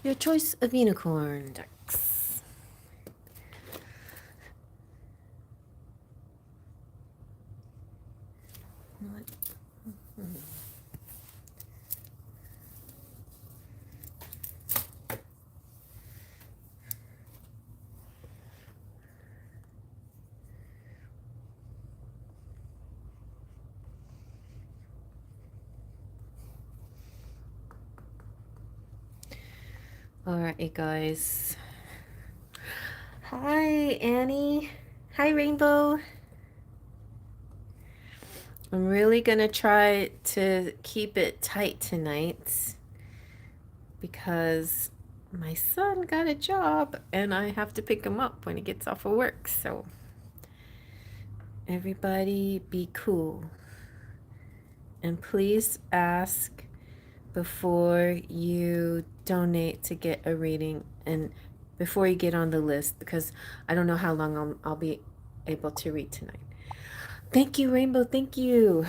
your choice of unicorn decks. All right, you guys. Hi, Annie. Hi, Rainbow. I'm really gonna try to keep it tight tonight because my son got a job and I have to pick him up when he gets off of work. So everybody be cool. And please ask before you donate to get a reading and before you get on the list, because I don't know how long I'll be able to read tonight. Thank you, Rainbow. Thank you.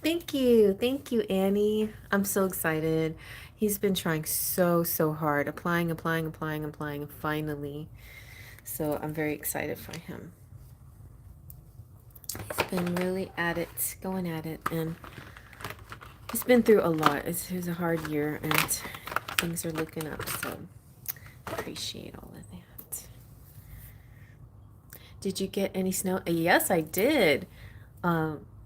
Thank you. Thank you, Annie. I'm so excited. He's been trying so hard, applying, and finally. So I'm very excited for him. He's been really at it, going at it, and he's been through a lot. It was a hard year, and things are looking up, so appreciate all of that. Did you get any snow? Yes, I did.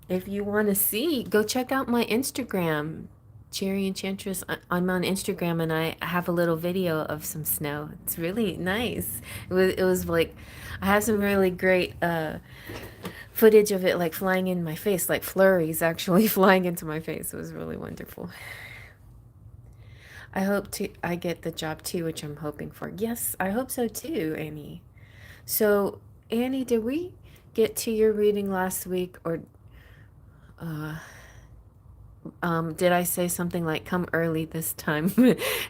If you want to see, go check out my Instagram, Cherry Enchantress. I'm on Instagram, and I have a little video of some snow. It's really nice. It was like, I have some really great footage of it like flying in my face, like flurries actually flying into my face. It was really wonderful. I get the job too, which I'm hoping for. Yes, I hope so too, Annie. So, Annie, did we get to your reading last week, or did I say something like come early this time?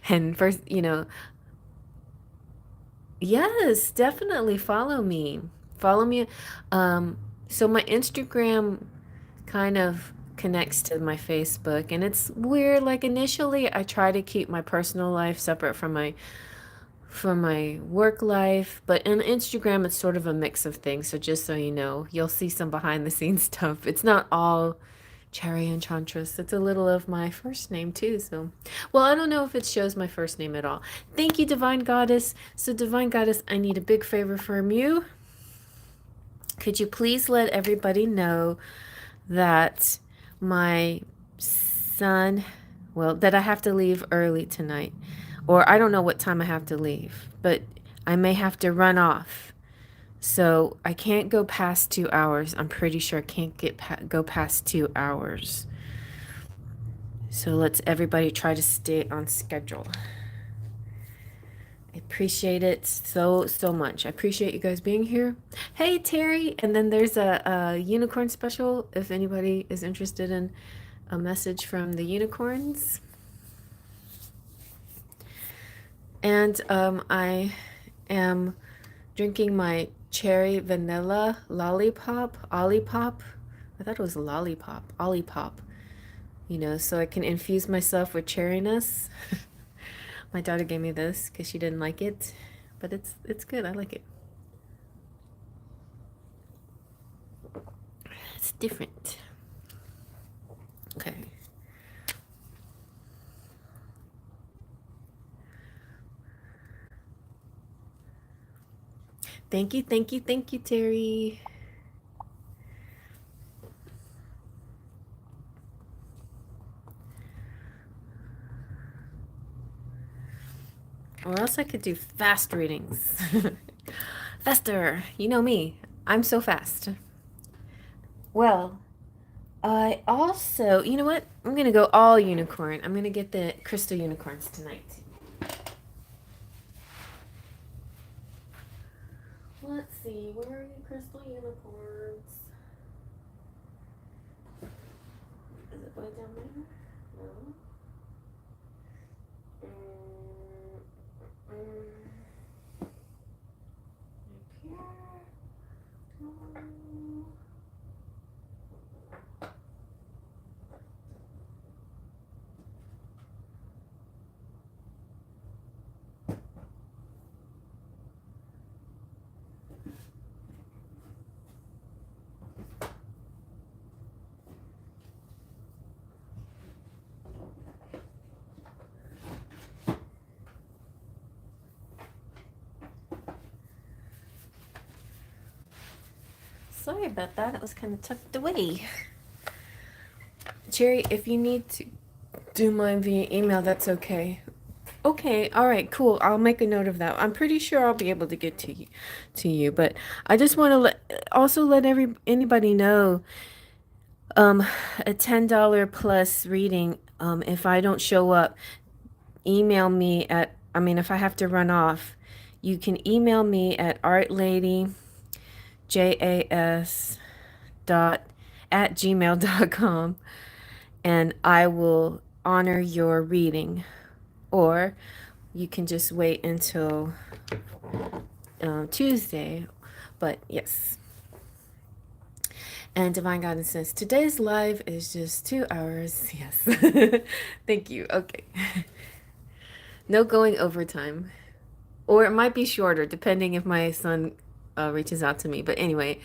And first, yes, definitely follow me. Follow me. So my Instagram kind of connects to my Facebook, and it's weird. Like initially I try to keep my personal life separate from my work life, but in Instagram it's sort of a mix of things. So just so you know, you'll see some behind the scenes stuff. It's not all Cherry Enchantress. It's a little of my first name too. So, well, I don't know if it shows my first name at all. Thank you, Divine Goddess. So, Divine Goddess, I need a big favor from you. Could you please let everybody know that my son, well, that I have to leave early tonight, or I don't know what time I have to leave, but I may have to run off. So I can't go past 2 hours. I'm pretty sure I can't go past 2 hours. So let's everybody try to stay on schedule. I appreciate it so much. I appreciate you guys being here. Hey, Terry. And then there's a unicorn special if anybody is interested in a message from the unicorns. And I am drinking my cherry vanilla Olipop. I thought it was lollipop, Olipop. So I can infuse myself with cherryness. My daughter gave me this because she didn't like it, but it's good. I like it. It's different. Okay. Thank you, Terry. Or else I could do fast readings. Faster. You know me. I'm so fast. Well, I also, you know what? I'm going to go all unicorn. I'm going to get the crystal unicorns tonight. Let's see. Where are the crystal unicorns? Is it way down there? No. Up here. Sorry about that. It was kind of tucked away. Cherry, if you need to do mine via email, that's okay. Okay, all right, cool. I'll make a note of that. I'm pretty sure I'll be able to get to you, but I just want to let anybody know a $10 plus reading, if I don't show up, email me at, I mean, if I have to run off, you can email me at artladyjas.@gmail.com, and I will honor your reading. Or you can just wait until Tuesday. But yes. And Divine Guidance says, today's live is just 2 hours. Yes. Thank you. Okay. No going overtime. Or it might be shorter, depending if my son reaches out to me. But anyway,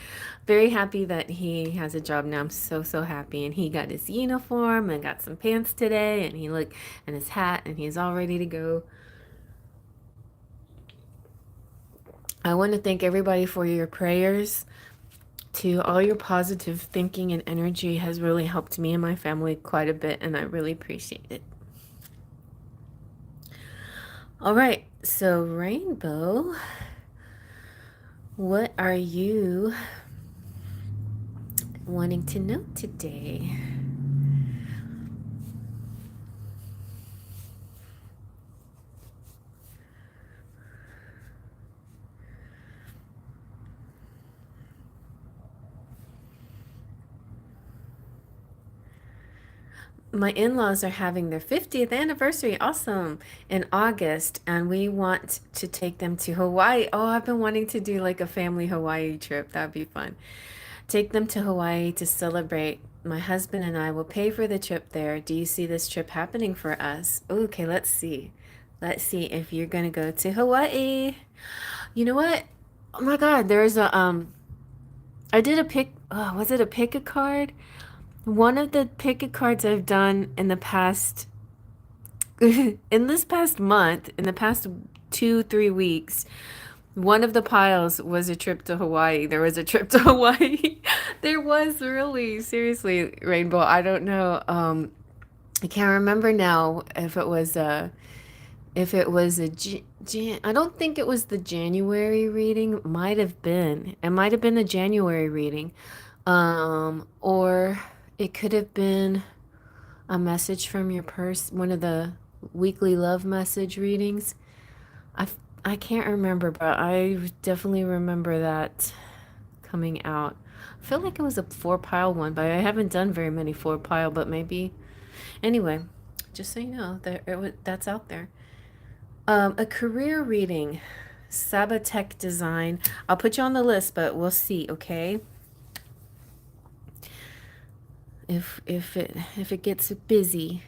very happy that he has a job now. I'm so, so happy. And he got his uniform and got some pants today. And and his hat, and he's all ready to go. I want to thank everybody for your prayers. To all your positive thinking and energy has really helped me and my family quite a bit, and I really appreciate it. All right, so Rainbow, what are you wanting to know today? My in-laws are having their 50th anniversary, awesome, in August, and we want to take them to Hawaii. Oh, I've been wanting to do like a family Hawaii trip. That'd be fun. Take them to Hawaii to celebrate. My husband and I will pay for the trip there. Do you see this trip happening for us? Okay, let's see. Let's see if you're gonna go to Hawaii. You know what? Oh my God, there's a I did a pick. Oh, was it a pick a card? One of the pick a cards I've done in the past, in this past month, in the past 2-3 weeks, one of the piles was a trip to Hawaii. There was a trip to Hawaii. There was really, seriously, Rainbow. I don't know. I can't remember now if it was I don't think it was the January reading. Might have been. It might have been the January reading. Or it could have been a message from your one of the weekly love message readings. I can't remember, but I definitely remember that coming out. I feel like it was a 4-pile one, but I haven't done very many 4-pile, but maybe. Anyway, just so you know, that's out there. A career reading, Sabatech Design. I'll put you on the list, but we'll see, okay? If it gets busy.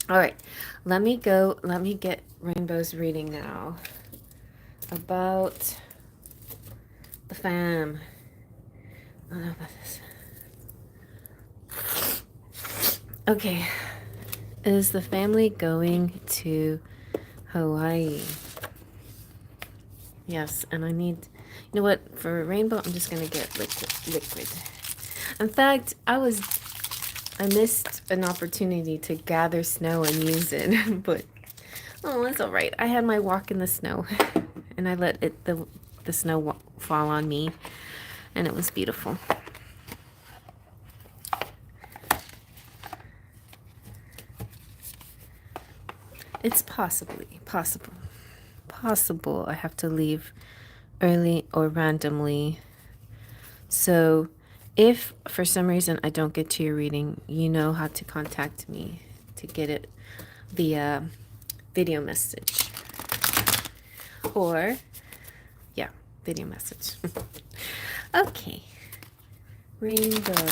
All right, let me get Rainbow's reading now about the fam. I don't know about this. Okay, is the family going to Hawaii? Yes, and I need, you know what, for Rainbow, I'm just gonna get liquid. In fact, I missed an opportunity to gather snow and use it, but oh, it's all right. I had my walk in the snow, and I let the snow fall on me, and it was beautiful. It's possible I have to leave early or randomly. So if for some reason I don't get to your reading, you know how to contact me to get it via video message. Or, yeah, video message. Okay. Rainbow.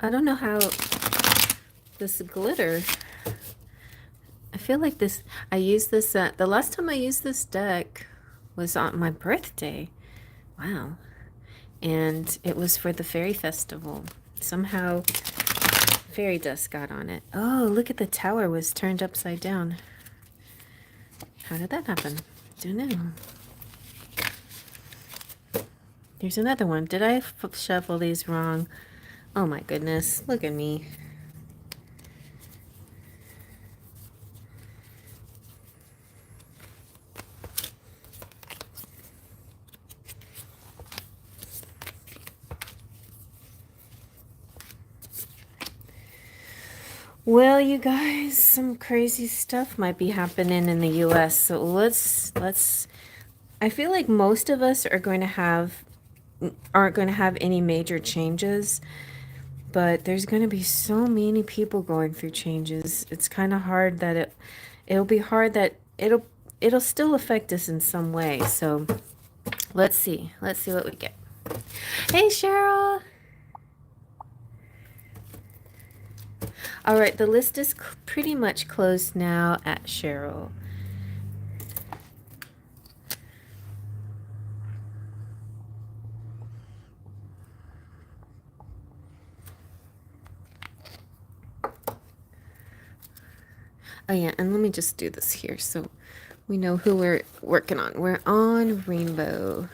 I don't know how this glitter, I feel like this, I used this, the last time I used this deck, was on my birthday. Wow. And it was for the fairy festival. Somehow fairy dust got on it. Oh, look at the tower was turned upside down. How did that happen? Don't know. Here's another one. Did I shuffle these wrong? Oh my goodness. Look at me. Well, you guys, some crazy stuff might be happening in the US. So let's I feel like most of us aren't going to have any major changes, but there's going to be so many people going through changes. It's kind of hard that it'll be hard that it'll still affect us in some way. So let's see what we get. Hey, Cheryl. All right, the list is pretty much closed now at Cheryl. Oh yeah, and let me just do this here so we know who we're working on. We're on Rainbow.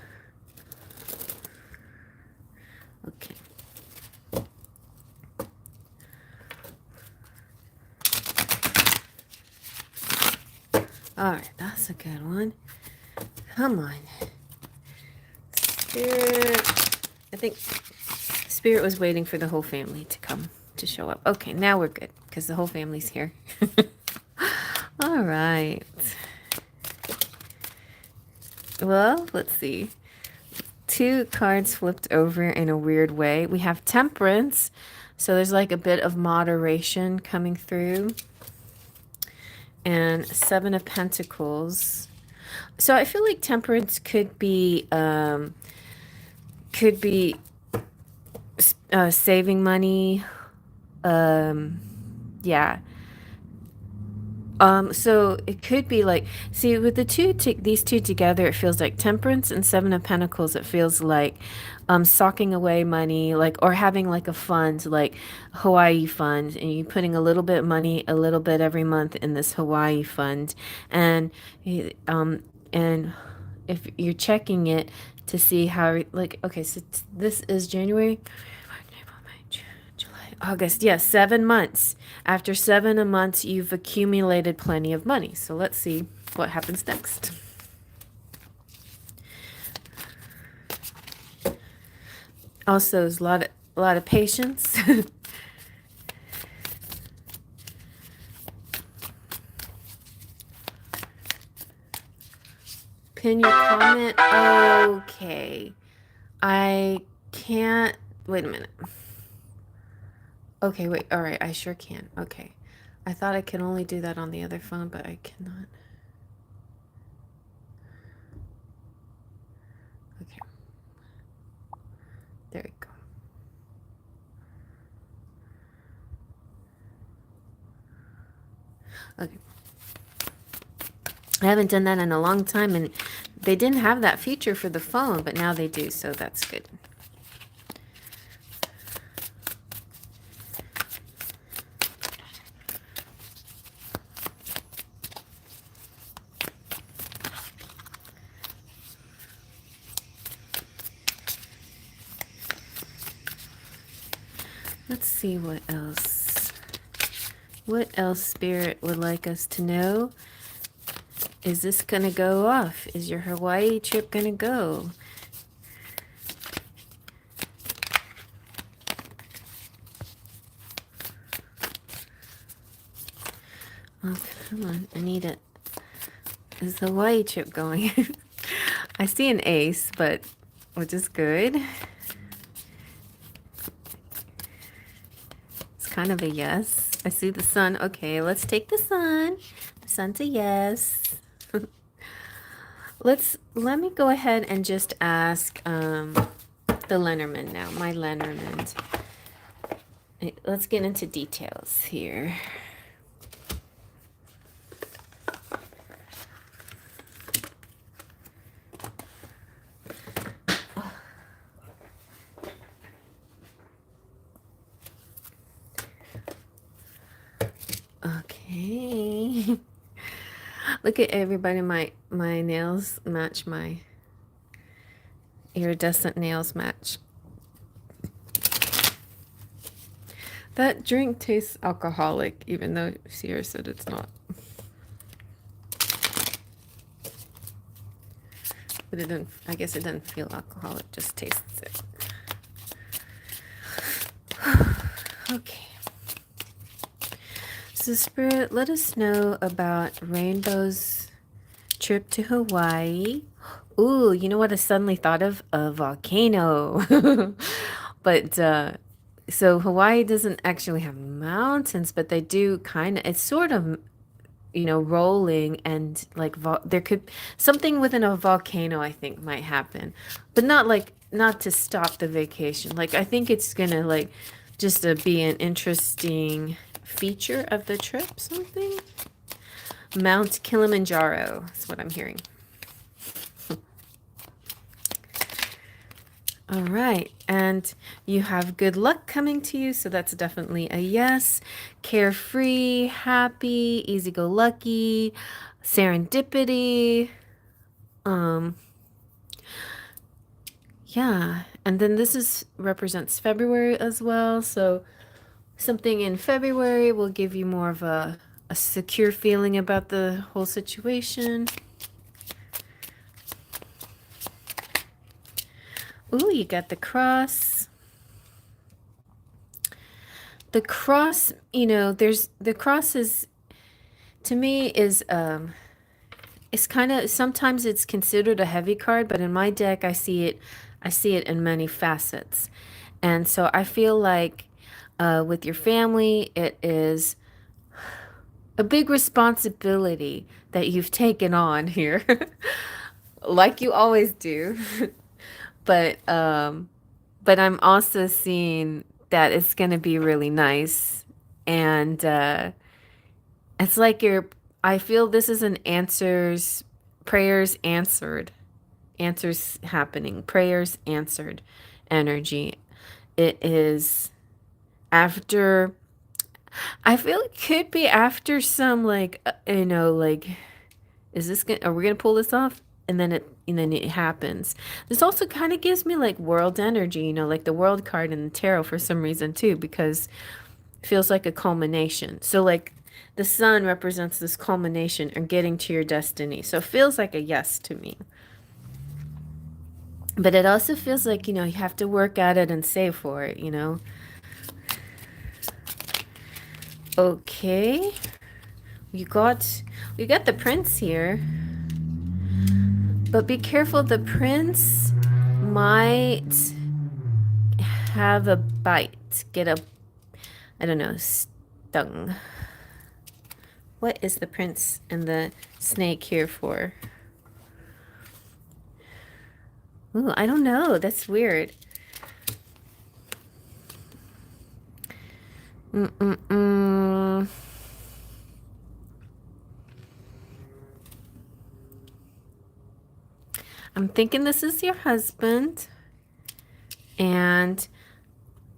Okay. All right, that's a good one. Come on. Spirit. I think Spirit was waiting for the whole family to come to show up. Okay, now we're good because the whole family's here. All right. Well, let's see. 2 cards flipped over in a weird way. We have Temperance, so there's like a bit of moderation coming through. And 7 of Pentacles. So I feel like Temperance could be saving money. Yeah. So it could be like, see, with these two together, it feels like Temperance and 7 of Pentacles. It feels like socking away money, like, or having like a fund, like Hawaii fund, and you putting a little bit of money, a little bit every month in this Hawaii fund, and and if you're checking it to see how, like, okay, so this is January. August, yes, 7 months. After 7 months, you've accumulated plenty of money. So let's see what happens next. Also, there's a lot of patience. Pin your comment. Okay. I can't. Wait a minute. Okay, wait. All right, I sure can. Okay. I thought I could only do that on the other phone, but I cannot. Okay. There we go. Okay. I haven't done that in a long time, and they didn't have that feature for the phone, but now they do, so that's good. Let's see what else. What else Spirit would like us to know? Is this gonna go off? Is your Hawaii trip gonna go? Oh, come on, I need it. Is the Hawaii trip going? I see an ace, but which is good. It's kind of a yes. I see the sun. Okay, let's take the sun. The sun's a yes. Let me go ahead and just ask the Lenormand now. My Lenormand. Let's get into details here. Hey. Look at everybody. My nails match my iridescent nails match. That drink tastes alcoholic, even though Sierra said it's not. But it didn't, I guess it doesn't feel alcoholic, just tastes it. Okay. So Spirit, let us know about Rainbow's trip to Hawaii. Ooh, you know what I suddenly thought of? A volcano. But so Hawaii doesn't actually have mountains, but they do kind of, it's sort of, rolling, and like there could something within a volcano I think might happen. But not to stop the vacation. Like I think it's gonna like just be an interesting feature of the trip, something. Mount Kilimanjaro is what I'm hearing. All right, and you have good luck coming to you, so that's definitely a yes. Carefree, happy, easy-go-lucky, serendipity. Yeah, and then this represents February as well, so something in February will give you more of a secure feeling about the whole situation. Ooh, you got the cross. The cross, there's the cross is to me is it's kind of sometimes it's considered a heavy card, but in my deck I see it in many facets. And so I feel like with your family, it is a big responsibility that you've taken on here, like you always do. But I'm also seeing that it's going to be really nice. And it's like I feel this is an prayers answered, answers happening, prayers answered energy. It is after, I feel it could be after some like, like, are we going to pull this off? And then it happens. This also kind of gives me like world energy, like the world card in the tarot for some reason too, because it feels like a culmination. So like the sun represents this culmination or getting to your destiny. So it feels like a yes to me. But it also feels like, you have to work at it and save for it. Okay. We got the prince here. But be careful, the prince might have a bite, I don't know, stung. What is the prince and the snake here for? Ooh, I don't know. That's weird. Mm-mm-mm. I'm thinking this is your husband. And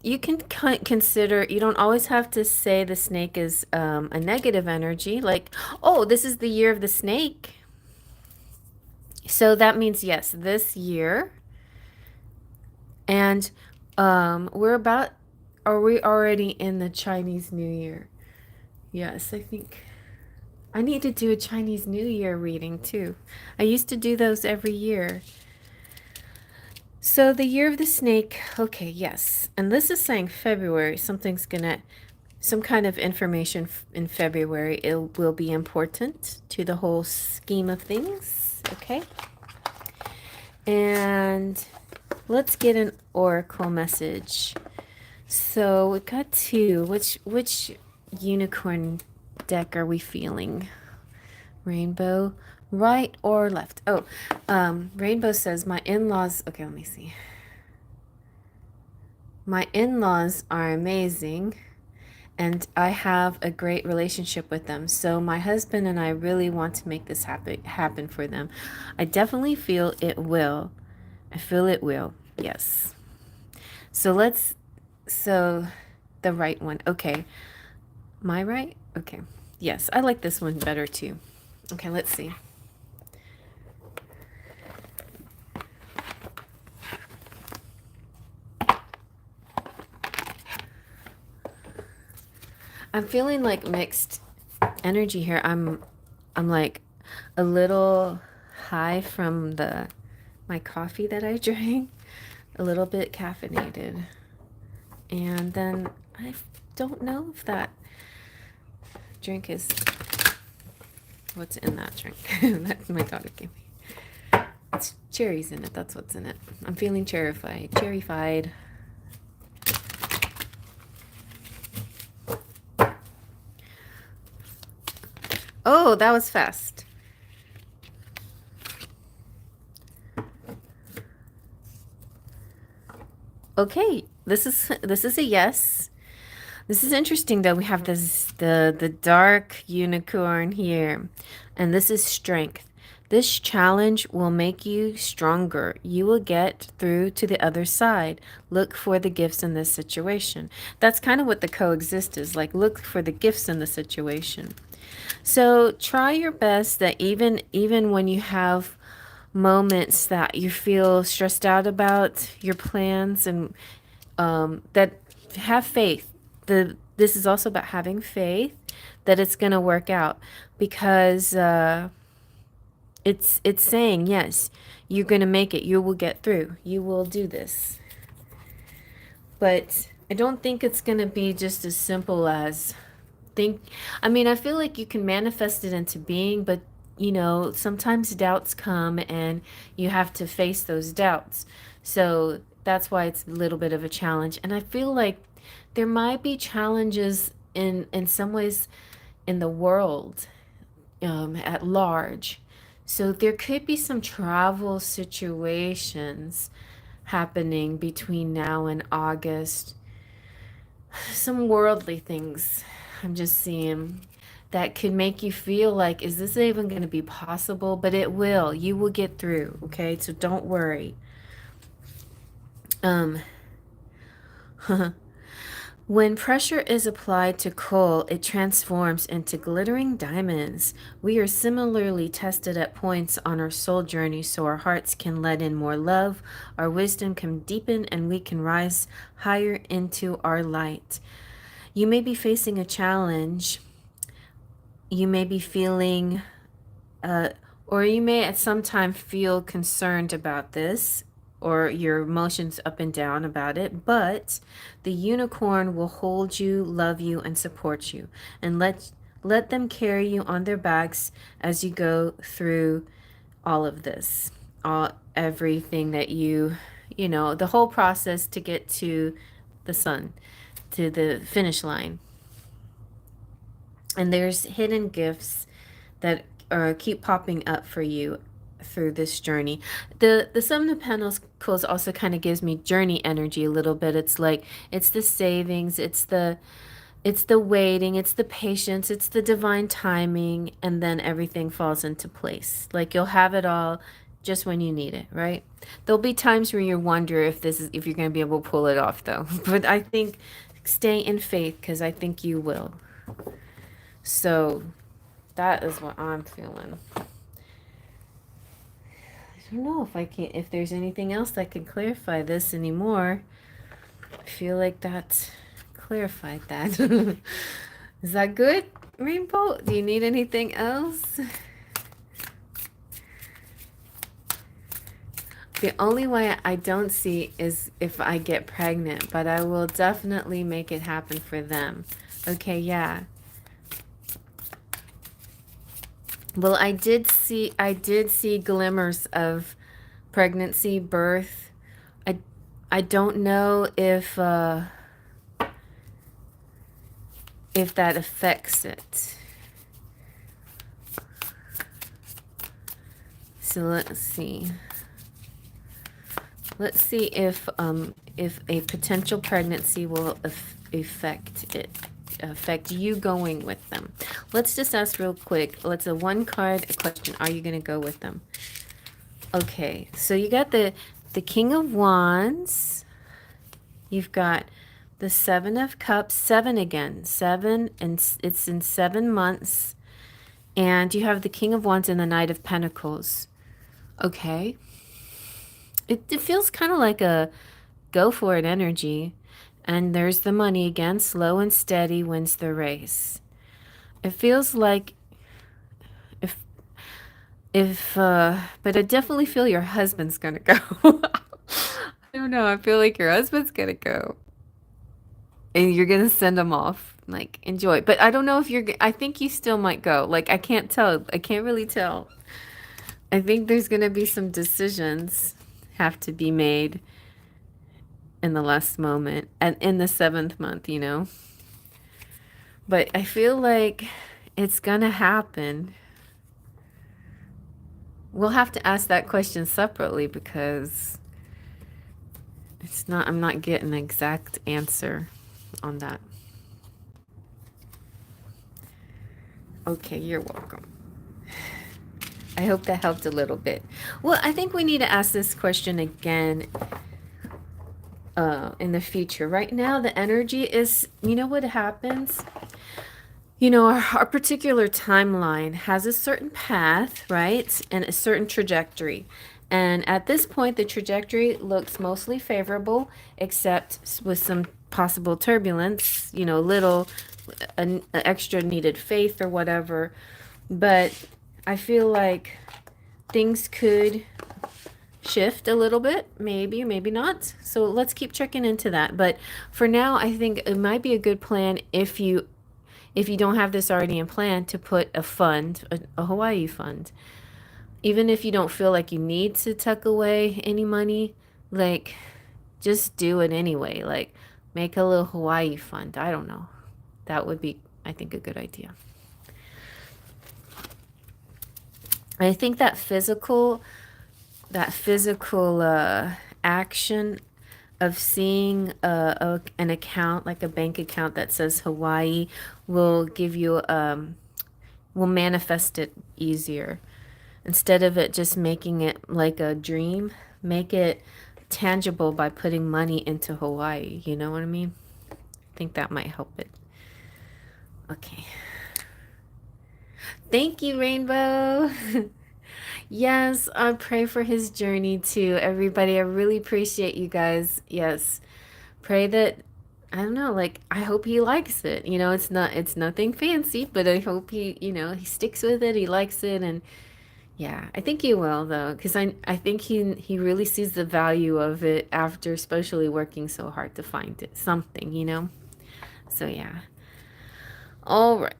you can consider, you don't always have to say the snake is a negative energy. Like, oh, this is the year of the snake. So that means, yes, this year. And are we already in the Chinese New Year? Yes, I think I need to do a Chinese New Year reading too. I used to do those every year. So the year of the snake, okay, yes. And this is saying February. Some kind of information in February, it will be important to the whole scheme of things, okay? And let's get an oracle message. So we got two. Which unicorn deck are we feeling? Rainbow, right or left? Oh, Rainbow says my in-laws. Okay, let me see. My in-laws are amazing, and I have a great relationship with them. So my husband and I really want to make this happen for them. I definitely feel it will. I feel it will. Yes. So the right one. Okay. My right? Okay. Yes, I like this one better too. Okay, let's see. I'm feeling like mixed energy here. I'm like a little high from my coffee that I drank, a little bit caffeinated. And then I don't know if that drink is what's in that drink. That my daughter gave me. It's cherries in it. That's what's in it. I'm feeling cherrified. Oh, that was fast. Okay, this is a yes. This is interesting though. We have the dark unicorn here, and this is strength. This challenge will make you stronger. You will get through to the other side. Look for the gifts in this situation. That's kind of what the coexist is like. Look for the gifts in the situation. So try your best that even when you have moments that you feel stressed out about your plans and that have faith. This is also about having faith that it's going to work out because it's saying yes, you're going to make it. You will get through. You will do this. But I don't think it's going to be just as simple as I feel like you can manifest it into being, but sometimes doubts come and you have to face those doubts. So that's why it's a little bit of a challenge. And I feel like there might be challenges in some ways in the world at large. So there could be some travel situations happening between now and August. Some worldly things I'm just seeing that could make you feel like, is this even going to be possible? But it will. You will get through, okay? So don't worry. When pressure is applied to coal, it transforms into glittering diamonds. We are similarly tested at points on our soul journey so our hearts can let in more love, our wisdom can deepen, and we can rise higher into our light. You may be facing a challenge. You may be feeling, or you may at some time feel concerned about this, or your emotions up and down about it, but the unicorn will hold you, love you, and support you, and let them carry you on their backs as you go through all of this, everything that the whole process to get to the sun, to the finish line. And there's hidden gifts that keep popping up for you through this journey. The Seven of Pentacles also kind of gives me journey energy a little bit. It's like it's the savings, it's the waiting, it's the patience, it's the divine timing, and then everything falls into place. Like you'll have it all just when you need it, right? There'll be times where you wonder if you're going to be able to pull it off though. But I think stay in faith because I think you will. So that is what I'm feeling. I don't know if there's anything else that can clarify this anymore. I feel like that clarified that. Is that good, Rainbow? Do you need anything else? The only way I don't see is if I get pregnant, but I will definitely make it happen for them. Okay, yeah. Well, I did see glimmers of pregnancy, birth. I don't know if that affects it. So let's see. Let's see if a potential pregnancy will affect you going with them. Let's just ask real quick. Let's a one card a question. Are you going to go with them? Okay, so you got the King of Wands. You've got the Seven of Cups, 7 again, 7, and it's in 7 months. And you have the King of Wands and the Knight of Pentacles. Okay. It feels kind of like a go for it energy. And there's the money again. Slow and steady wins the race. It feels like if but I definitely feel your husband's gonna go. I don't know. I feel like your husband's gonna go. And you're gonna send him off. Like, enjoy. But I don't know if I think you still might go. Like, I can't tell. I can't really tell. I think there's gonna be some decisions have to be made in the last moment and in the 7th month, you know. But I feel like it's gonna happen. We'll have to ask that question separately because I'm not getting an exact answer on that. Okay, you're welcome. I hope that helped a little bit. Well, I think we need to ask this question again in the future. Right now, the energy is, you know what happens? You know, our particular timeline has a certain path, right? And a certain trajectory. And at this point, the trajectory looks mostly favorable, except with some possible turbulence, you know, little an extra needed faith or whatever. But I feel like things could shift a little bit, maybe, maybe not. So let's keep checking into that. But for now, I think it might be a good plan if you don't have this already in plan to put a fund, a Hawaii fund. Even if you don't feel like you need to tuck away any money, like just do it anyway. Like make a little Hawaii fund. I don't know. That would be, I think, a good idea. I think that physical action of seeing an account, like a bank account that says Hawaii, will give you will manifest it easier. Instead of it just making it like a dream, make it tangible by putting money into Hawaii. You know what I mean? I think that might help it. Okay. Thank you, Rainbow. Yes, I pray for his journey too, everybody. I really appreciate you guys. Yes. Pray that, I don't know, like I hope he likes it. You know, it's nothing fancy, but I hope he sticks with it, he likes it, and yeah, I think he will though, because I think he really sees the value of it after especially working so hard to find it something, you know? So yeah. All right.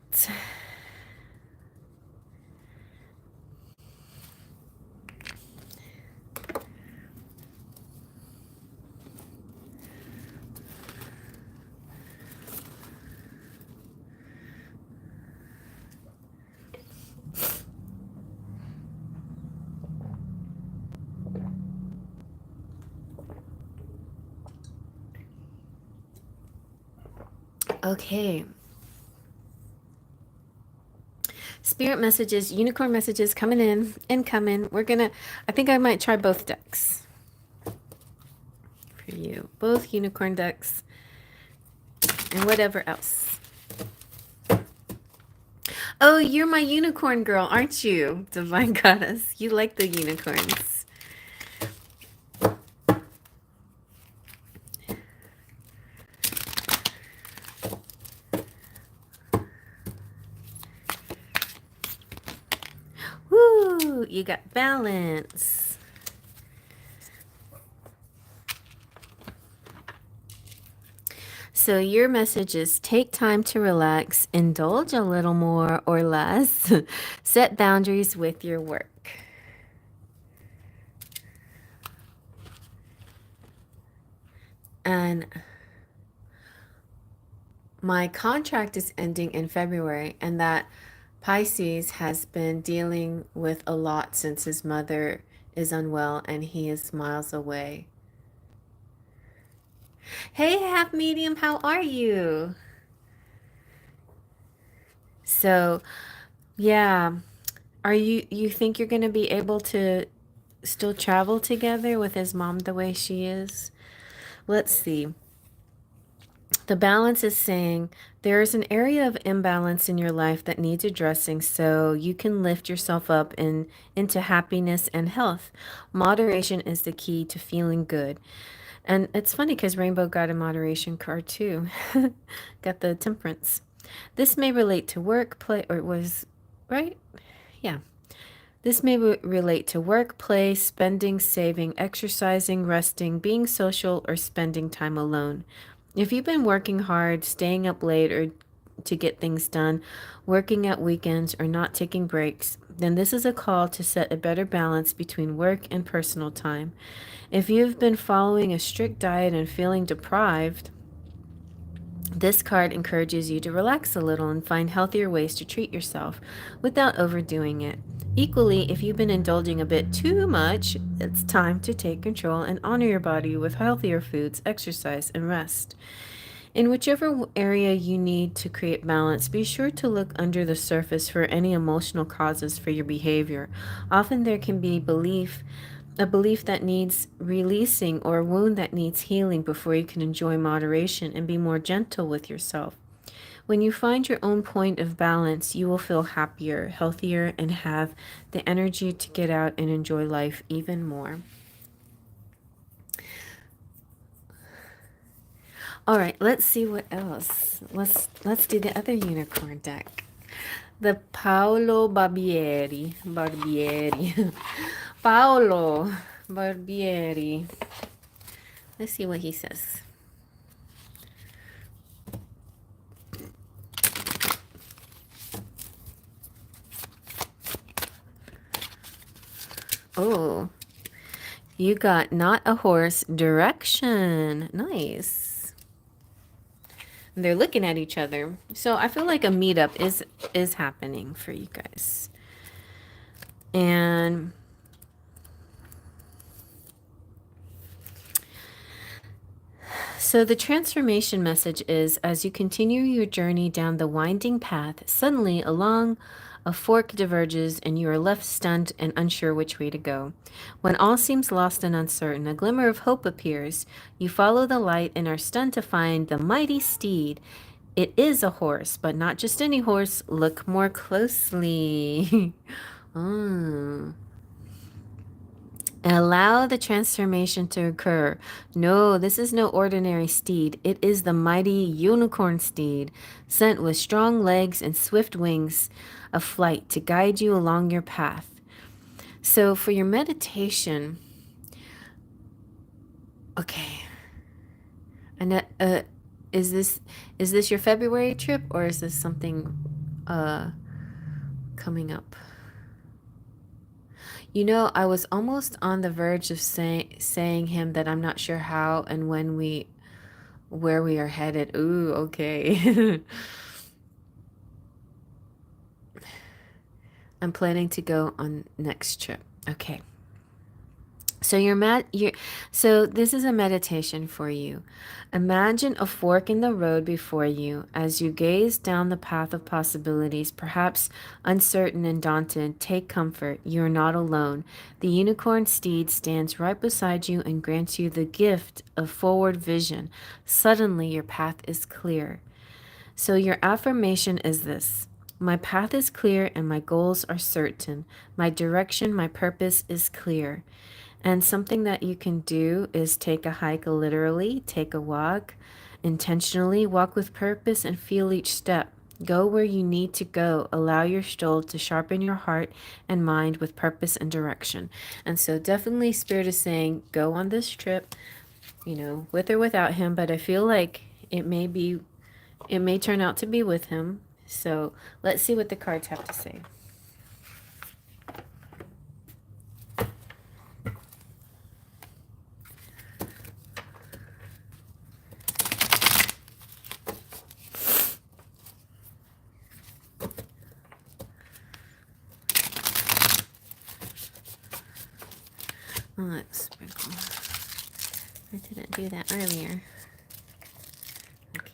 Okay. Spirit messages, unicorn messages coming in, incoming. I think I might try both decks for you. Both unicorn decks and whatever else. Oh, you're my unicorn girl, aren't you, Divine Goddess? You like the unicorns. Woo, you got balance. So your message is take time to relax, indulge a little more or less, set boundaries with your work. And my contract is ending in February, and that Pisces has been dealing with a lot since his mother is unwell and he is miles away. Hey, half medium, how are you? So, yeah, you think you're going to be able to still travel together with his mom the way she is? Let's see. The balance is saying there is an area of imbalance in your life that needs addressing so you can lift yourself up into happiness and health. Moderation is the key to feeling good. And it's funny because Rainbow got a moderation card too. Got the temperance. This may relate to work, play, or it was, right? Yeah. This may relate to work, play, spending, saving, exercising, resting, being social, or spending time alone. If you've been working hard, staying up late, or to get things done, working at weekends, or not taking breaks, then this is a call to set a better balance between work and personal time. If you've been following a strict diet and feeling deprived, this card encourages you to relax a little and find healthier ways to treat yourself without overdoing it. Equally, if you've been indulging a bit too much, it's time to take control and honor your body with healthier foods, exercise, and rest. In whichever area you need to create balance, be sure to look under the surface for any emotional causes for your behavior. Often there can be a belief that needs releasing or a wound that needs healing before you can enjoy moderation and be more gentle with yourself. When you find your own point of balance, you will feel happier, healthier, and have the energy to get out and enjoy life even more. All right, let's see what else. Let's do the other unicorn deck. The Paolo Barbieri. Paolo Barbieri. Let's see what he says. Oh, you got not a horse, direction. Nice. And they're looking at each other. So I feel like a meetup is happening for you guys. And so the transformation message is, as you continue your journey down the winding path, suddenly along a fork diverges and you are left stunned and unsure which way to go. When all seems lost and uncertain, a glimmer of hope appears. You follow the light and are stunned to find the mighty steed. It is a horse, but not just any horse. Look more closely. Oh. Allow the transformation to occur. No, this is no ordinary steed. It is the mighty unicorn steed, sent with strong legs and swift wings of flight to guide you along your path. So for your meditation, okay. And is this your February trip, or is this something coming up? You know, I was almost on the verge of saying him that I'm not sure how and where we are headed. Ooh, okay. I'm planning to go on next trip. Okay. So so this is a meditation for you. Imagine a fork in the road before you as you gaze down the path of possibilities, perhaps uncertain and daunted. Take comfort. You are not alone. The unicorn steed stands right beside you and grants you the gift of forward vision. Suddenly your path is clear. So your affirmation is this: my path is clear and my goals are certain. My direction, my purpose is clear. And something that you can do is take a hike literally, take a walk intentionally, walk with purpose, and feel each step. Go where you need to go. Allow your stroll to sharpen your heart and mind with purpose and direction. And so definitely Spirit is saying, go on this trip, with or without him. But I feel like it may turn out to be with him. So let's see what the cards have to say. Let's sprinkle. I didn't do that earlier. Okay.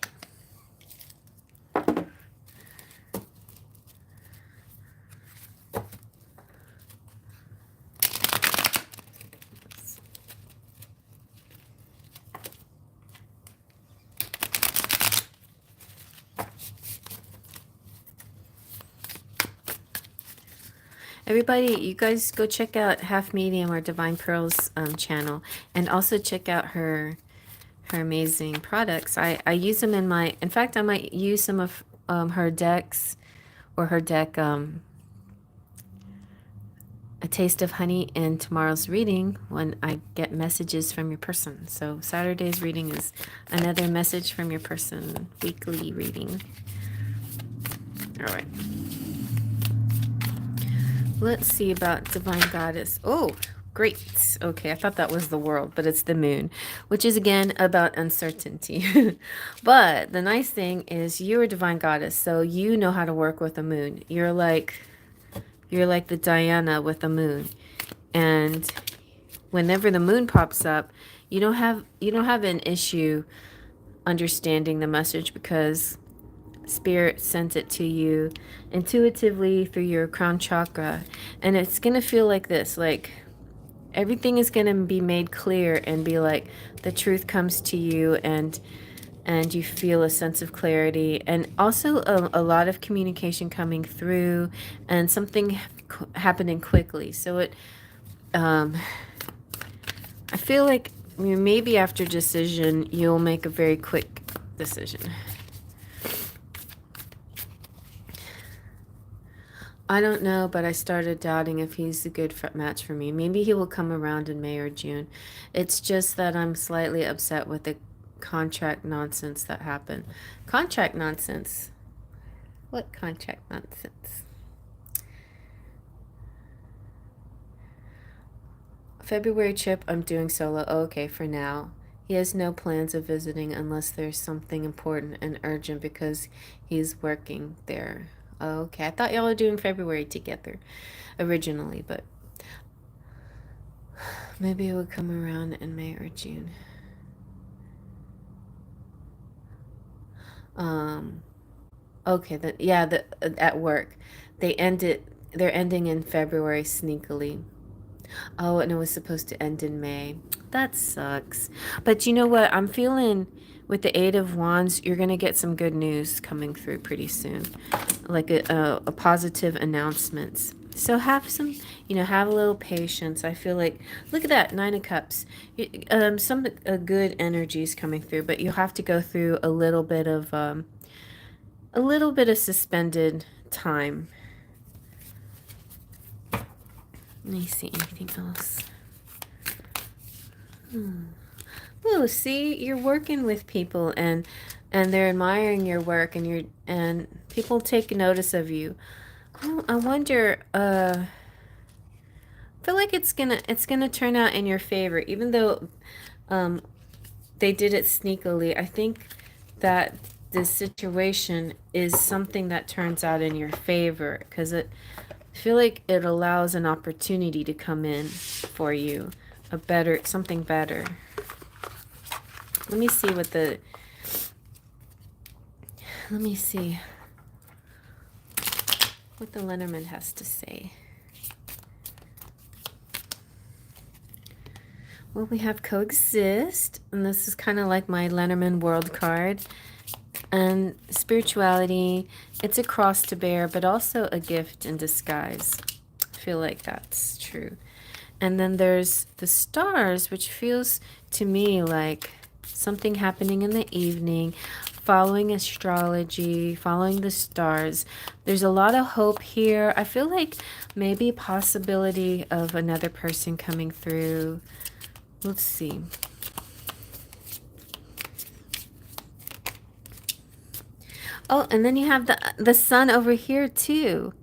Everybody, you guys go check out Half Medium or Divine Pearl's channel, and also check out her amazing products. I use them in fact, I might use some of her decks or her deck, A Taste of Honey, in tomorrow's reading when I get messages from your person. So Saturday's reading is another message from your person weekly reading. All right. Let's see about Divine Goddess. Oh, great. Okay, I thought that was the world, but it's the moon, which is again about uncertainty. But the nice thing is you're a Divine Goddess, so you know how to work with the moon. You're like the Diana with the moon. And whenever the moon pops up, you don't have an issue understanding the message because Spirit sent it to you intuitively through your crown chakra, and it's gonna feel like this, like everything is gonna be made clear and be like the truth comes to you, and you feel a sense of clarity, and also a lot of communication coming through, and something happening quickly. So it, I feel like maybe after decision, you'll make a very quick decision. I don't know, but I started doubting if he's a good match for me. Maybe he will come around in May or June. It's just that I'm slightly upset with the contract nonsense that happened. Contract nonsense? What contract nonsense? February trip, I'm doing solo. Oh, okay, for now. He has no plans of visiting unless there's something important and urgent because he's working there. Okay, I thought y'all were doing February together originally, but maybe it would come around in May or June. Okay, at work. They're ending in February sneakily. Oh, and it was supposed to end in May. That sucks. But you know what? I'm feeling with the Eight of Wands, you're going to get some good news coming through pretty soon. Like a positive announcements. So have some, have a little patience. I feel like, look at that, Nine of Cups. Some good energies coming through, but you'll have to go through a little bit of suspended time. Let me see anything else. Oh, see, you're working with people and they're admiring your work, and people take notice of you. Oh, I wonder, I feel like it's gonna turn out in your favor, even though they did it sneakily. I think that this situation is something that turns out in your favor because I feel like it allows an opportunity to come in for you, something better. Let me see what the Lenormand has to say. Well, we have coexist, and this is kind of like my Lenormand world card. And spirituality, it's a cross to bear, but also a gift in disguise. I feel like that's true. And then there's the stars, which feels to me like something happening in the evening, following astrology, following the stars. There's a lot of hope here. I feel like maybe a possibility of another person coming through. Let's see. Oh, and then you have the sun over here too.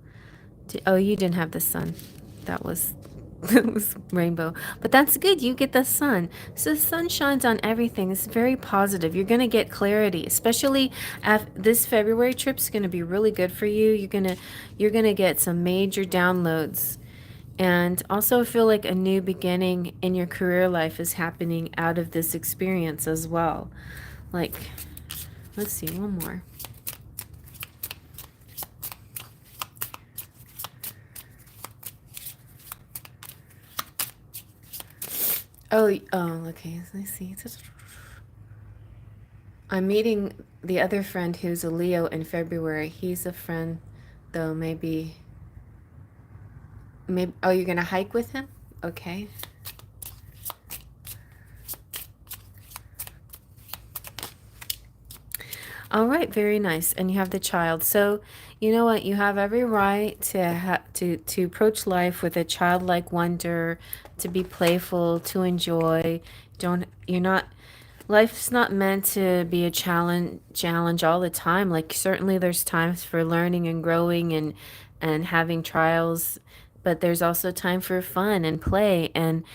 Oh, you didn't have the sun. That was rainbow. But that's good. You get the sun. So the sun shines on everything. It's very positive. You're going to get clarity, especially this February trip's going to be really good for you. You're going to get some major downloads. And also feel like a new beginning in your career life is happening out of this experience as well. Like, let's see, one more. Oh, okay, let's see. I'm meeting the other friend who's a Leo in February. He's a friend, though, maybe. Maybe, oh, you're gonna hike with him? Okay. All right, very nice. And you have the child. So, you know what? You have every right to approach life with a childlike wonder, to be playful, to enjoy. Don't you're not Life's not meant to be a challenge all the time. Like certainly there's times for learning and growing and having trials, but there's also time for fun and play and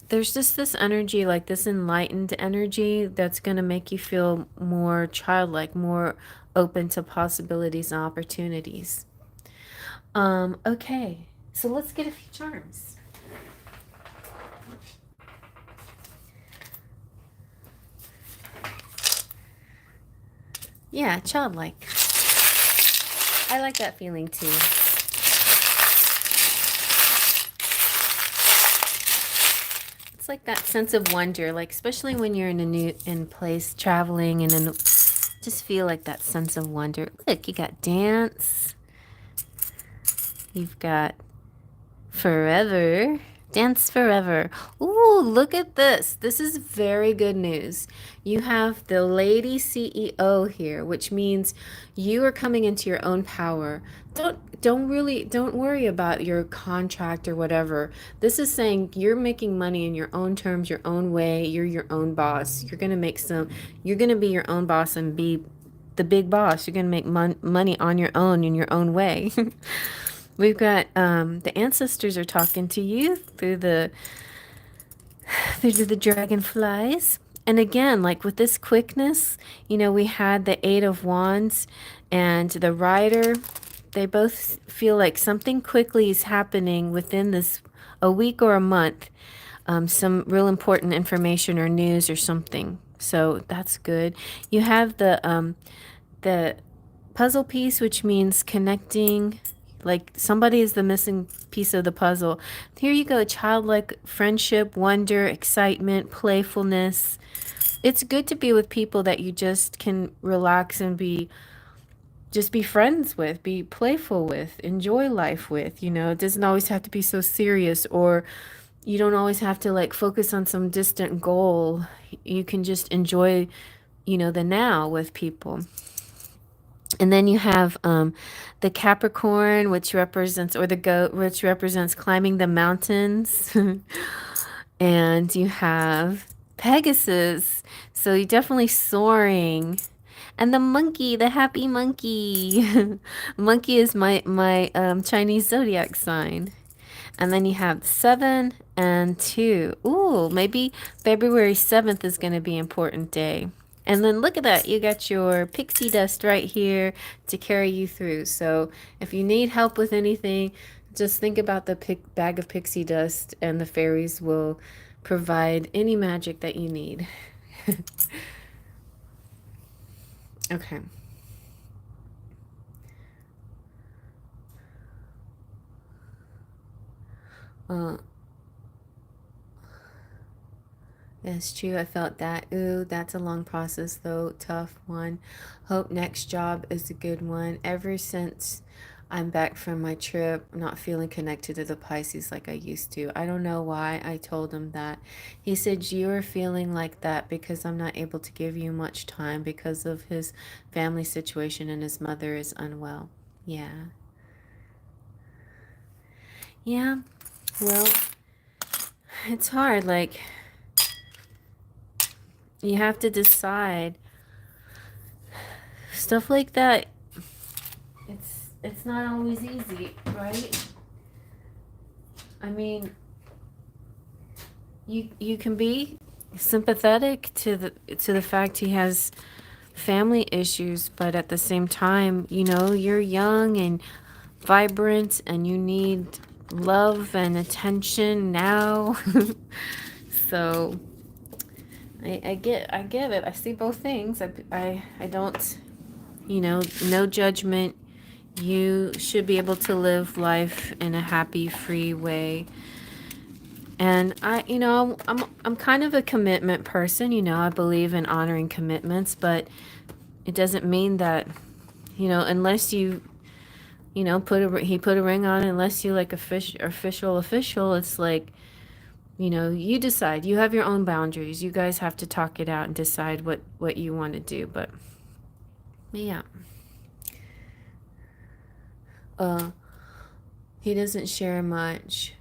there's just this energy, like this enlightened energy that's going to make you feel more childlike, more open to possibilities and opportunities. Okay. So let's get a few charms. Yeah, childlike. I like that feeling too. It's like that sense of wonder, like especially when you're in a new place, traveling, and just feel like that sense of wonder. Look, you got dance. You've got forever. Dance forever. Ooh, look at this. This is very good news. You have the lady CEO here, which means you are coming into your own power. Don't worry about your contract or whatever. This is saying you're making money in your own terms, your own way. You're your own boss. You're going to be your own boss and be the big boss. You're going to make money on your own in your own way. We've got the ancestors are talking to you through the dragonflies. And again, like with this quickness, we had the Eight of Wands and the Rider. They both feel like something quickly is happening within this a week or a month. Some real important information or news or something. So that's good. You have the puzzle piece, which means connecting. Like somebody is the missing piece of the puzzle. Here you go, childlike friendship, wonder, excitement, playfulness. It's good to be with people that you just can relax and be friends with, be playful with, enjoy life with. It doesn't always have to be so serious, or you don't always have to like focus on some distant goal. You can just enjoy, the now with people. And then you have the Capricorn, which represents, or the goat, which represents climbing the mountains. And you have Pegasus, so you're definitely soaring. And the monkey, the happy monkey. Monkey is my Chinese zodiac sign. And then you have 7 and 2. Ooh, maybe February 7th is going to be an important day. And then look at that. You got your pixie dust right here to carry you through. So if you need help with anything, just think about the bag of pixie dust and the fairies will provide any magic that you need. Okay. That's true. I felt that. Ooh, that's a long process though. Tough one. Hope next job is a good one. Ever since I'm back from my trip, I'm not feeling connected to the Pisces like I used to. I don't know why I told him that. He said, you're feeling like that because I'm not able to give you much time because of his family situation and his mother is unwell. Yeah. Yeah. Well, it's hard. Like, you have to decide. Stuff like that, it's not always easy, right? I mean, you can be sympathetic to the fact he has family issues, but at the same time, you're young and vibrant and you need love and attention now. So I get it. I see both things. I don't, no judgment. You should be able to live life in a happy, free way. And I'm kind of a commitment person. I believe in honoring commitments, but it doesn't mean that, unless you he put a ring on, unless you like official. It's like, you decide. You have your own boundaries. You guys have to talk it out and decide what you want to do. But yeah, uh, he doesn't share much.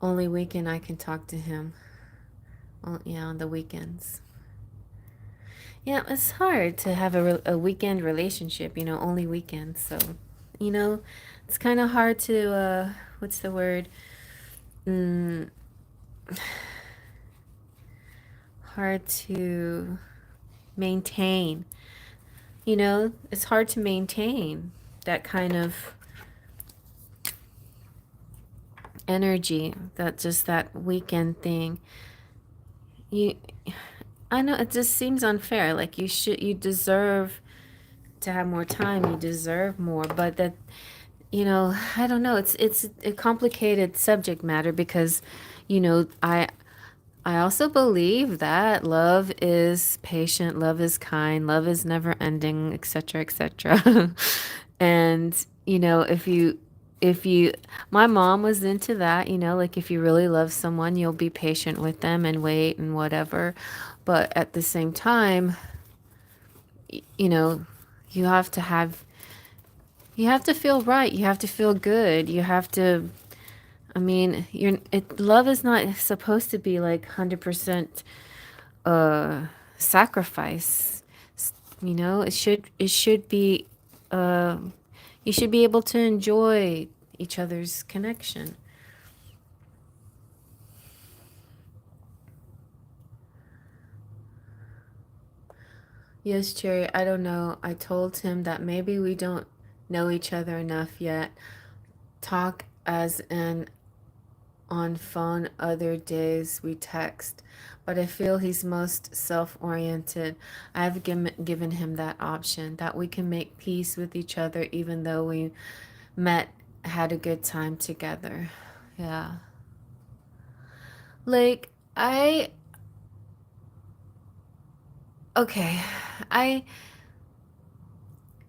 Only weekend I can talk to him. Yeah, on the weekends. Yeah, it's hard to have a weekend relationship. Only weekends. So, you know, it's kind of hard to what's the word? Mm, hard to maintain. It's hard to maintain that kind of energy, that weekend thing. You I know it just seems unfair. Like you deserve to have more time. You deserve more, but I don't know. It's a complicated subject matter because, I also believe that love is patient, love is kind, love is never ending, etc., etc. And, if you my mom was into that, like if you really love someone, you'll be patient with them and wait and whatever. But at the same time, you know, you have to have you have to feel right, you have to feel good, you have to I mean, love is not supposed to be like 100% uh sacrifice. It should be uh you should be able to enjoy each other's connection. Yes, Cherry, I don't know. I told him that maybe we don't know each other enough yet. Talk as in on phone, other days we text. But I feel he's most self-oriented. I've given him that option that we can make peace with each other even though we met, had a good time together. Yeah. Like, okay. I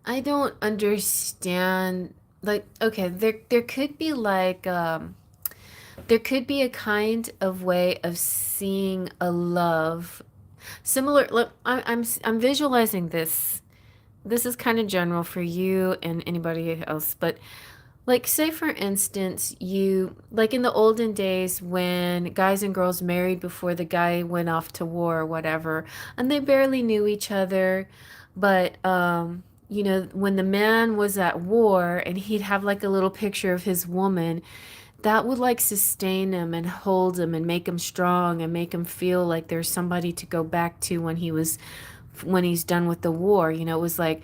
I don't understand, like, okay, there could be like there could be a kind of way of seeing a love similar. Look, I'm visualizing this. This is kind of general for you and anybody else, but like, say for instance, you like in the olden days when guys and girls married before the guy went off to war or whatever, and they barely knew each other, but when the man was at war and he'd have like a little picture of his woman, that would like sustain him and hold him and make him strong and make him feel like there's somebody to go back to when he's done with the war. It was like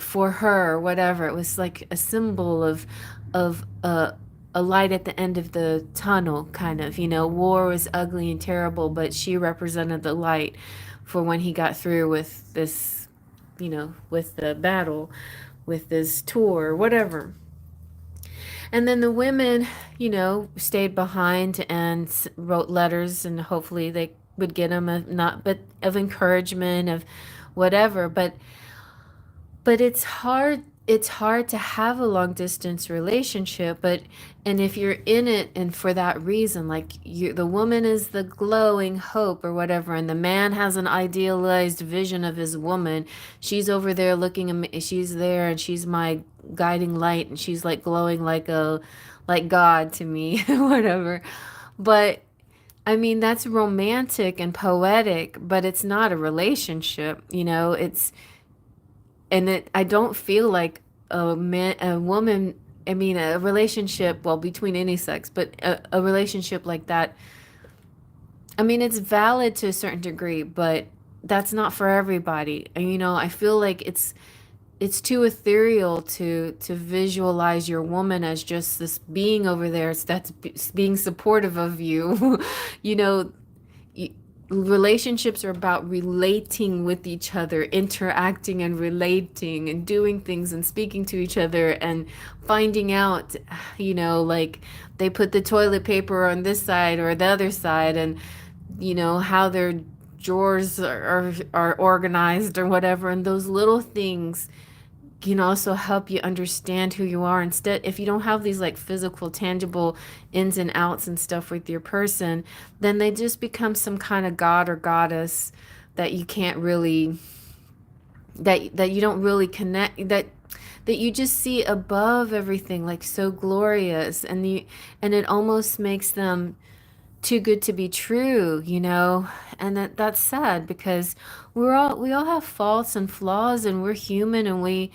for her or whatever. It was like a symbol of a light at the end of the tunnel, kind of. War was ugly and terrible, but she represented the light for when he got through with this, with the battle, with this tour, whatever. And then the women, stayed behind and wrote letters, and hopefully they would get them, not, but of encouragement, of whatever. But it's hard to have a long distance relationship, and if you're in it and for that reason, like the woman is the glowing hope or whatever, and the man has an idealized vision of his woman. She's over there she's there and she's my guiding light, and she's like glowing like God to me, whatever. But I mean, that's romantic and poetic, but it's not a relationship, I don't feel like a woman, I mean, a relationship, well, between any sex, but a relationship like that, I mean, it's valid to a certain degree, but that's not for everybody. And, I feel like it's too ethereal to visualize your woman as just this being over there being supportive of you. you know Relationships are about relating with each other, interacting and relating and doing things and speaking to each other and finding out, like they put the toilet paper on this side or the other side, and how their drawers are organized or whatever, and those little things can also help you understand who you are. Instead, if you don't have these like physical tangible ins and outs and stuff with your person, then they just become some kind of god or goddess that you can't really, that you don't really connect, that you just see above everything, like so glorious, and it almost makes them too good to be true, you know. And that's sad, because we all have faults and flaws, and we're human, and you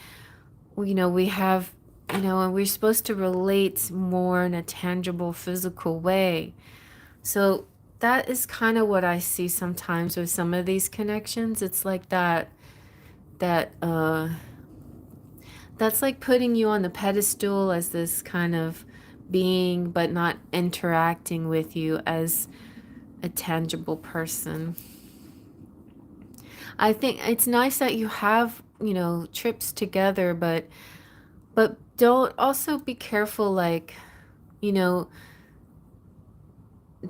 know, we have, you know, and we're supposed to relate more in a tangible physical way. So that is kind of what I see sometimes with some of these connections. It's like that that's like putting you on the pedestal as this kind of being, but not interacting with you as a tangible person. I think it's nice that you have, you know, trips together, but don't, also be careful, like, you know,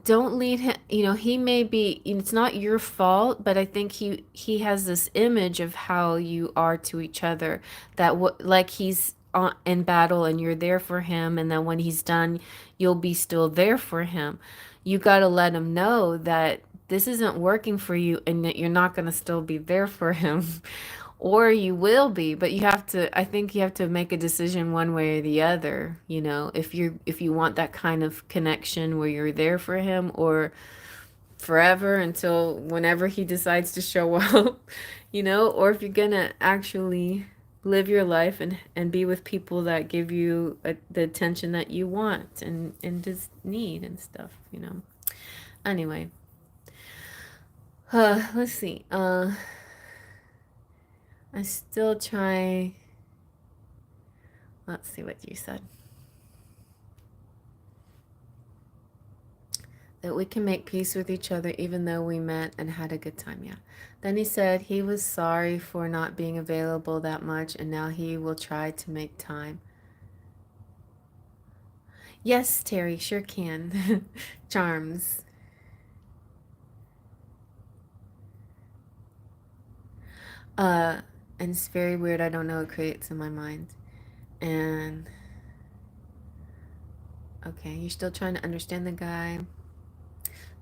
don't lead him, you know, he may be, it's not your fault, but I think he has this image of how you are to each other, that what, like he's on, in battle, and you're there for him, and then when he's done, you'll be still there for him. You got to let him know that this isn't working for you, and that you're not going to still be there for him. Or you will be, but you have to, I think you have to make a decision one way or the other, you know, if you want that kind of connection where you're there for him, or forever until whenever he decides to show up, you know, or if you're gonna actually live your life and be with people that give you the attention that you want and just need and stuff, you know. Anyway, let's see. I still try. Let's see what you said. That we can make peace with each other even though we met and had a good time. Yeah. Then he said he was sorry for not being available that much, and now he will try to make time. Yes, Terry, sure can. Charms. And it's very weird. I don't know what creates in my mind. And okay, you're still trying to understand the guy.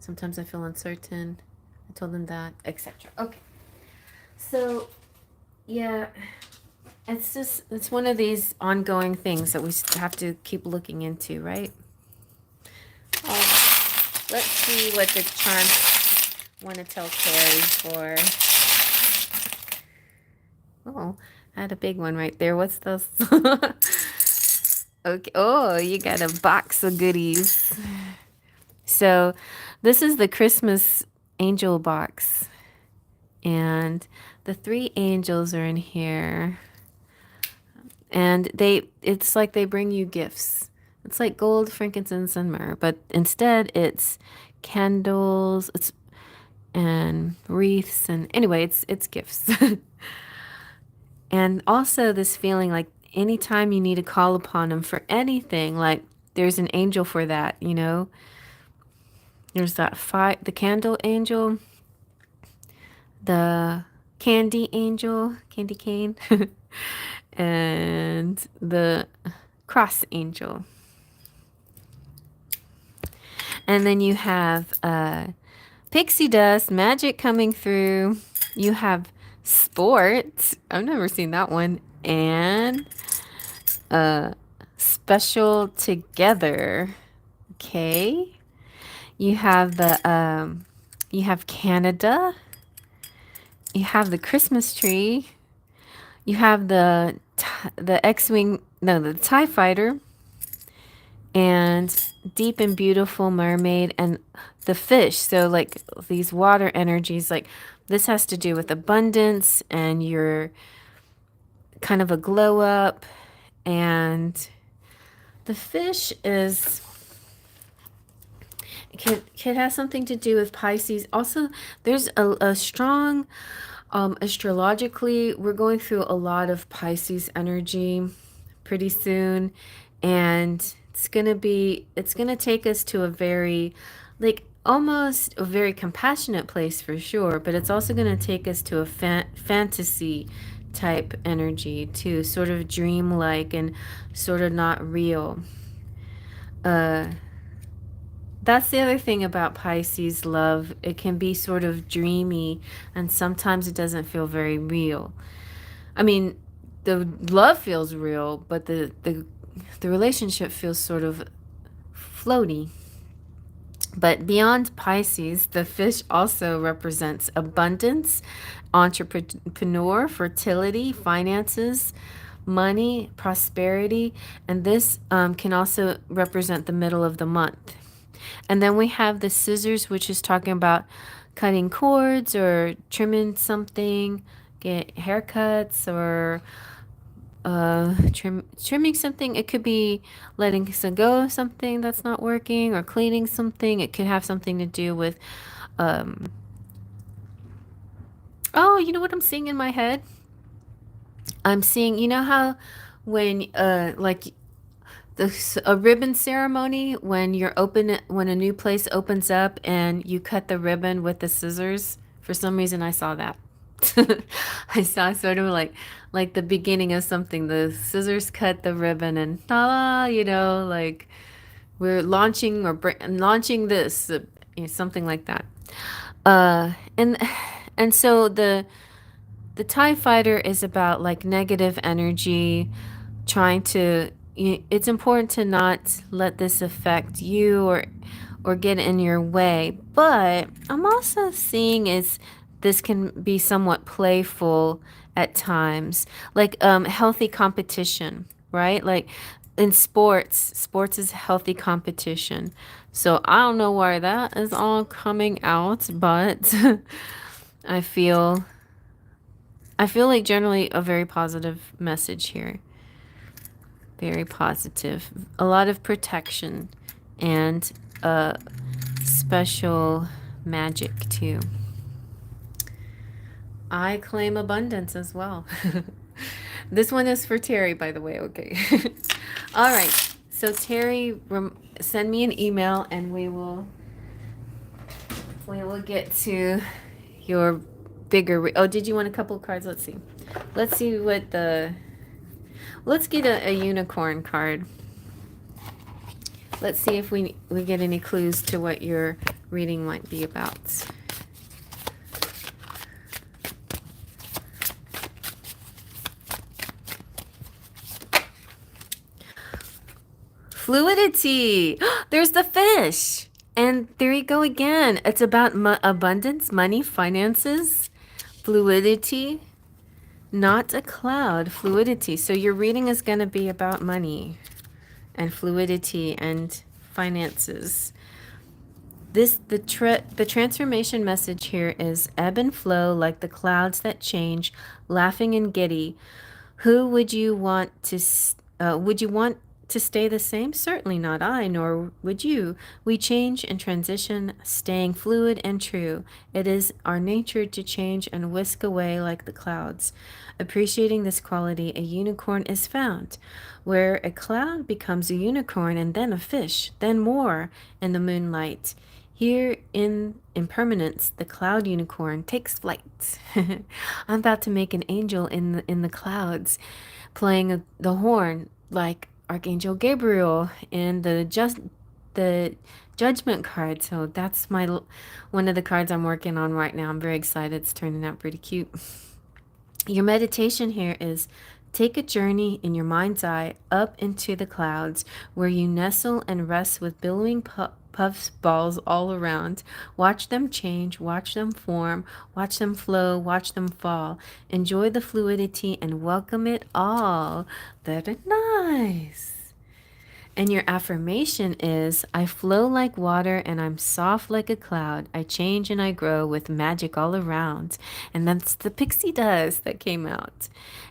Sometimes I feel uncertain. I told him that, etc. Okay. So, yeah, it's one of these ongoing things that we have to keep looking into, right? Let's see what the charms want to tell Terry for. Oh, I had a big one right there. What's this? Okay. Oh, you got a box of goodies. So, this is the Christmas angel box. And the 3 angels are in here. And it's like they bring you gifts. It's like gold, frankincense, and myrrh, but instead it's candles, and wreaths, and anyway, it's gifts. And also this feeling like anytime you need to call upon them for anything, like there's an angel for that, you know. There's that the candle angel, the candy angel, candy cane, and the cross angel. And then you have pixie dust, magic coming through. You have sport. I've never seen that one. And special together. Okay. You have you have Canada. You have the Christmas tree. You have the X-Wing, no, the TIE fighter. And deep and beautiful mermaid, and the fish. So like these water energies, like this has to do with abundance, and you're kind of a glow up. And the fish is, could have something to do with Pisces. Also, there's a strong, astrologically, we're going through a lot of Pisces energy pretty soon. And it's gonna take us to a very, like, almost a very compassionate place for sure, but it's also gonna take us to a fantasy type energy too, sort of dreamlike and sort of not real. Uh, that's the other thing about Pisces love. It can be sort of dreamy, and sometimes it doesn't feel very real. I mean, the love feels real, but the relationship feels sort of floaty. But beyond Pisces, the fish also represents abundance, entrepreneur, fertility, finances, money, prosperity, and this can also represent the middle of the month. And then we have the scissors, which is talking about cutting cords or trimming something, get haircuts or trimming something. It could be letting go of something that's not working or cleaning something. It could have something to do with um oh, you know what I'm seeing in my head? I'm seeing, you know how when like a ribbon ceremony, when when a new place opens up and you cut the ribbon with the scissors. For some reason I saw that. I saw sort of like the beginning of something. The scissors cut the ribbon and ta, you know, like we're launching or launching this, you know, something like that. And so the TIE fighter is about like negative energy, trying to, it's important to not let this affect you or get in your way. But I'm also seeing is this can be somewhat playful at times, like healthy competition, right? Like in sports is healthy competition. So I don't know why that is all coming out, but I feel I feel like generally a very positive message here. Very positive. A lot of protection and special magic too. I claim abundance as well. This one is for Terry, by the way. Okay. All right. So Terry, send me an email and we will get to your bigger. Oh, did you want a couple of cards? Let's see. Let's see what let's get a unicorn card. Let's see if we get any clues to what your reading might be about. Fluidity. There's the fish. And there you go again. It's about abundance, money, finances, fluidity, not a cloud, fluidity. So your reading is going to be about money and fluidity and finances. The transformation message here is ebb and flow like the clouds that change, laughing and giddy. Who would you want to stay the same? Certainly not I, nor would you. We change and transition, staying fluid and true. It is our nature to change and whisk away like the clouds. Appreciating this quality, a unicorn is found, where a cloud becomes a unicorn and then a fish, then more in the moonlight. Here in impermanence, the cloud unicorn takes flight. I'm about to make an angel in the clouds, playing the horn like Archangel Gabriel in the judgment card. So that's one of the cards I'm working on right now. I'm very excited. It's turning out pretty cute. Your meditation here is take a journey in your mind's eye up into the clouds where you nestle and rest with billowing puffs balls all around. Watch them change, watch them form, watch them flow, watch them fall. Enjoy the fluidity and welcome it all. Very nice. And your affirmation is, I flow like water and I'm soft like a cloud. I change and I grow with magic all around. And that's the pixie dust that came out.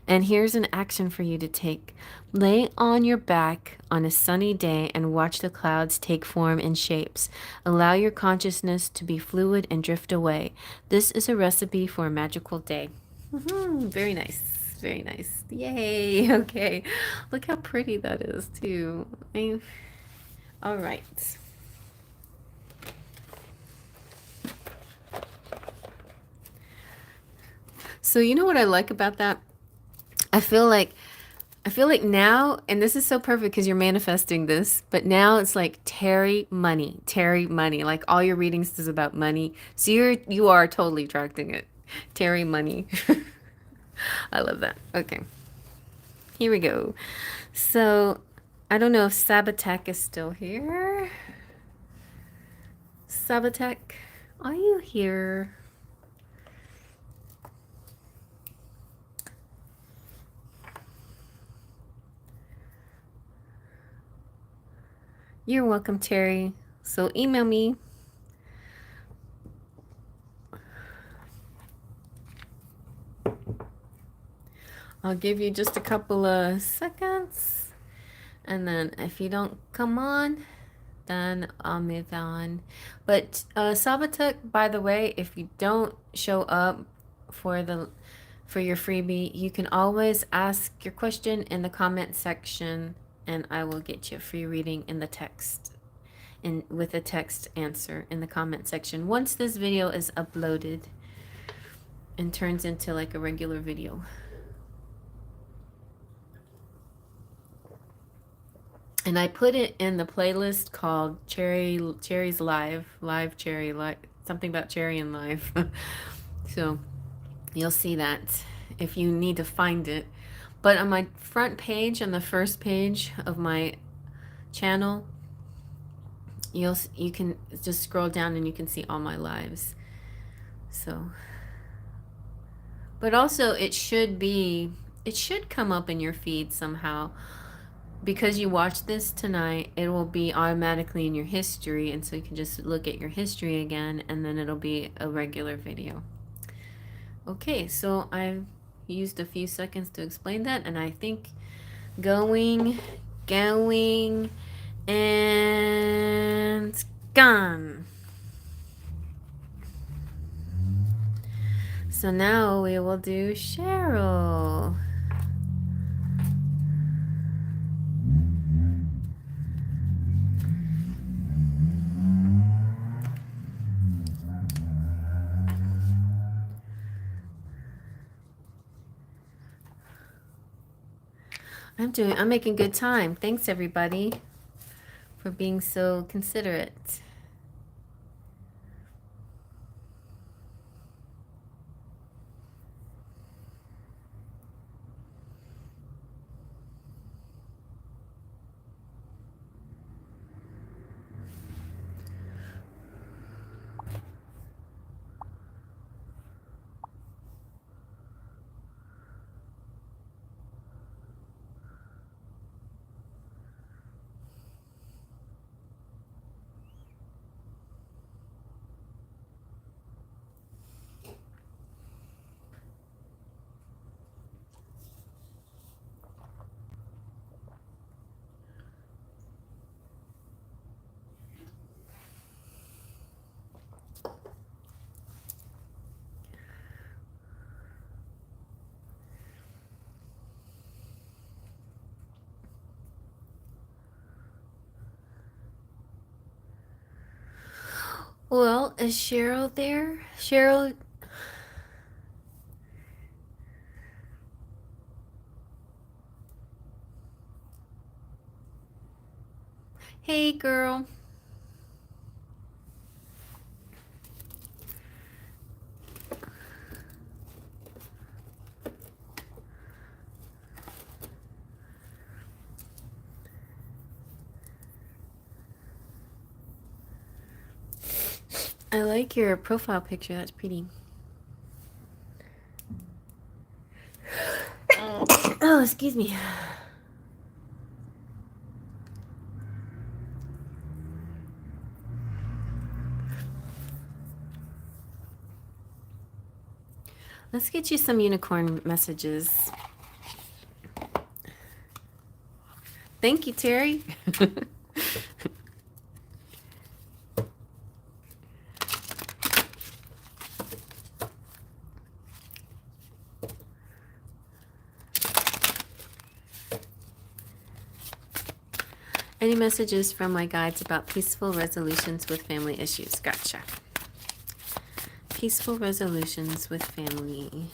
And here's an action for you to take. Lay on your back on a sunny day and watch the clouds take form and shapes. Allow your consciousness to be fluid and drift away. This is a recipe for a magical day. Very nice. Very nice. Yay. Okay. Look how pretty that is too. All right. So you know what I like about that? I feel like now, and this is so perfect because you're manifesting this, but now it's like Terry money. Like all your readings is about money. So you are totally attracting it. Terry money. I love that. Okay. Here we go. So I don't know if Sabatek is still here. Sabatek, are you here? You're welcome, Terry. So email me. I'll give you just a couple of seconds. And then if you don't come on, then I'll move on. But Sabatuk, by the way, if you don't show up for your freebie, you can always ask your question in the comment section, and I will get you a free reading in the text, with a text answer in the comment section once this video is uploaded and turns into like a regular video. And I put it in the playlist called Cherry's Live Cherry, something about Cherry and Live. So you'll see that if you need to find it. But on my front page, on the first page of my channel, you can just scroll down and you can see all my lives. So, but also it should come up in your feed somehow. Because you watched this tonight, it will be automatically in your history, and so you can just look at your history again, and then it'll be a regular video. Okay, so I've used a few seconds to explain that, and I think going, and gone. So now we will do Cheryl. I'm making good time. Thanks everybody for being so considerate. Well, is Cheryl there? Cheryl? Hey, girl. I like your profile picture. That's pretty. Oh, excuse me. Let's get you some unicorn messages. Thank you, Terry. Any messages from my guides about peaceful resolutions with family issues? Gotcha. Peaceful resolutions with family.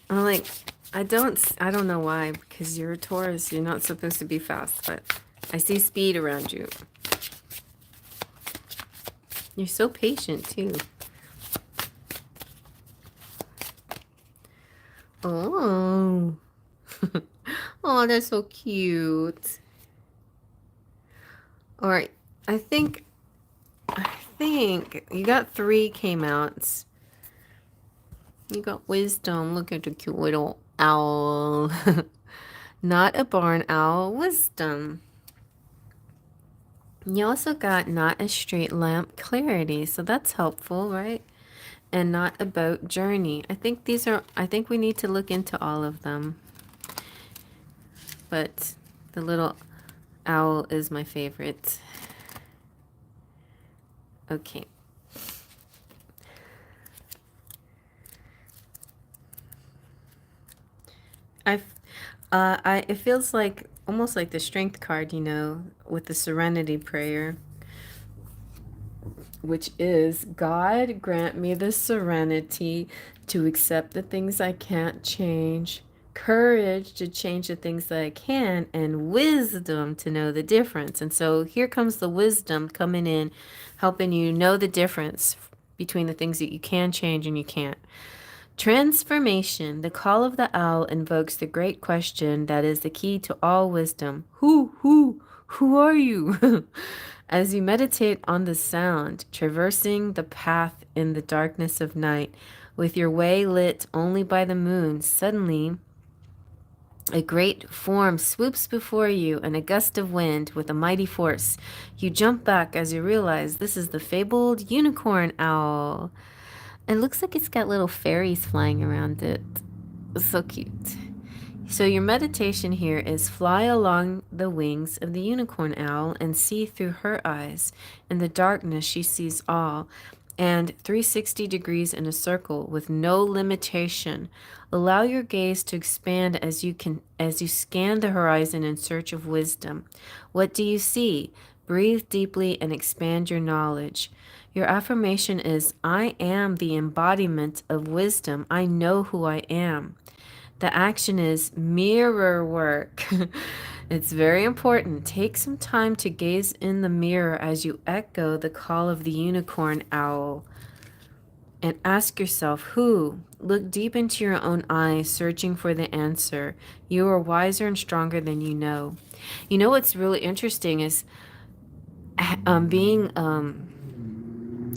I'm like, I don't know why, because you're a Taurus, you're not supposed to be fast, but I see speed around you. You're so patient, too. Oh. Oh, that's so cute. All right. I think you got 3 came out. You got wisdom. Look at the cute little owl. Not a barn owl. Wisdom. You also got not a straight lamp clarity, so that's helpful, right? And not a boat journey. I think we need to look into all of them. But the little owl is my favorite. Okay. It feels like almost like the strength card, you know, with the serenity prayer, which is God grant me the serenity to accept the things I can't change, courage to change the things that I can, and wisdom to know the difference. And so here comes the wisdom coming in, helping you know the difference between the things that you can change and you can't. Transformation. The call of the owl invokes the great question that is the key to all wisdom. Who are you? As you meditate on the sound, traversing the path in the darkness of night, with your way lit only by the moon, suddenly a great form swoops before you, and a gust of wind with a mighty force. You jump back as you realize this is the fabled unicorn owl. It looks like it's got little fairies flying around it. It's so cute. So your meditation here is fly along the wings of the unicorn owl and see through her eyes. In the darkness she sees all, and 360 degrees in a circle with no limitation. Allow your gaze to expand as you scan the horizon in search of wisdom. What do you see? Breathe deeply and expand your knowledge. Your affirmation is, I am the embodiment of wisdom. I know who I am. The action is mirror work. It's very important. Take some time to gaze in the mirror as you echo the call of the unicorn owl. And ask yourself, who? Look deep into your own eyes, searching for the answer. You are wiser and stronger than you know. You know what's really interesting is being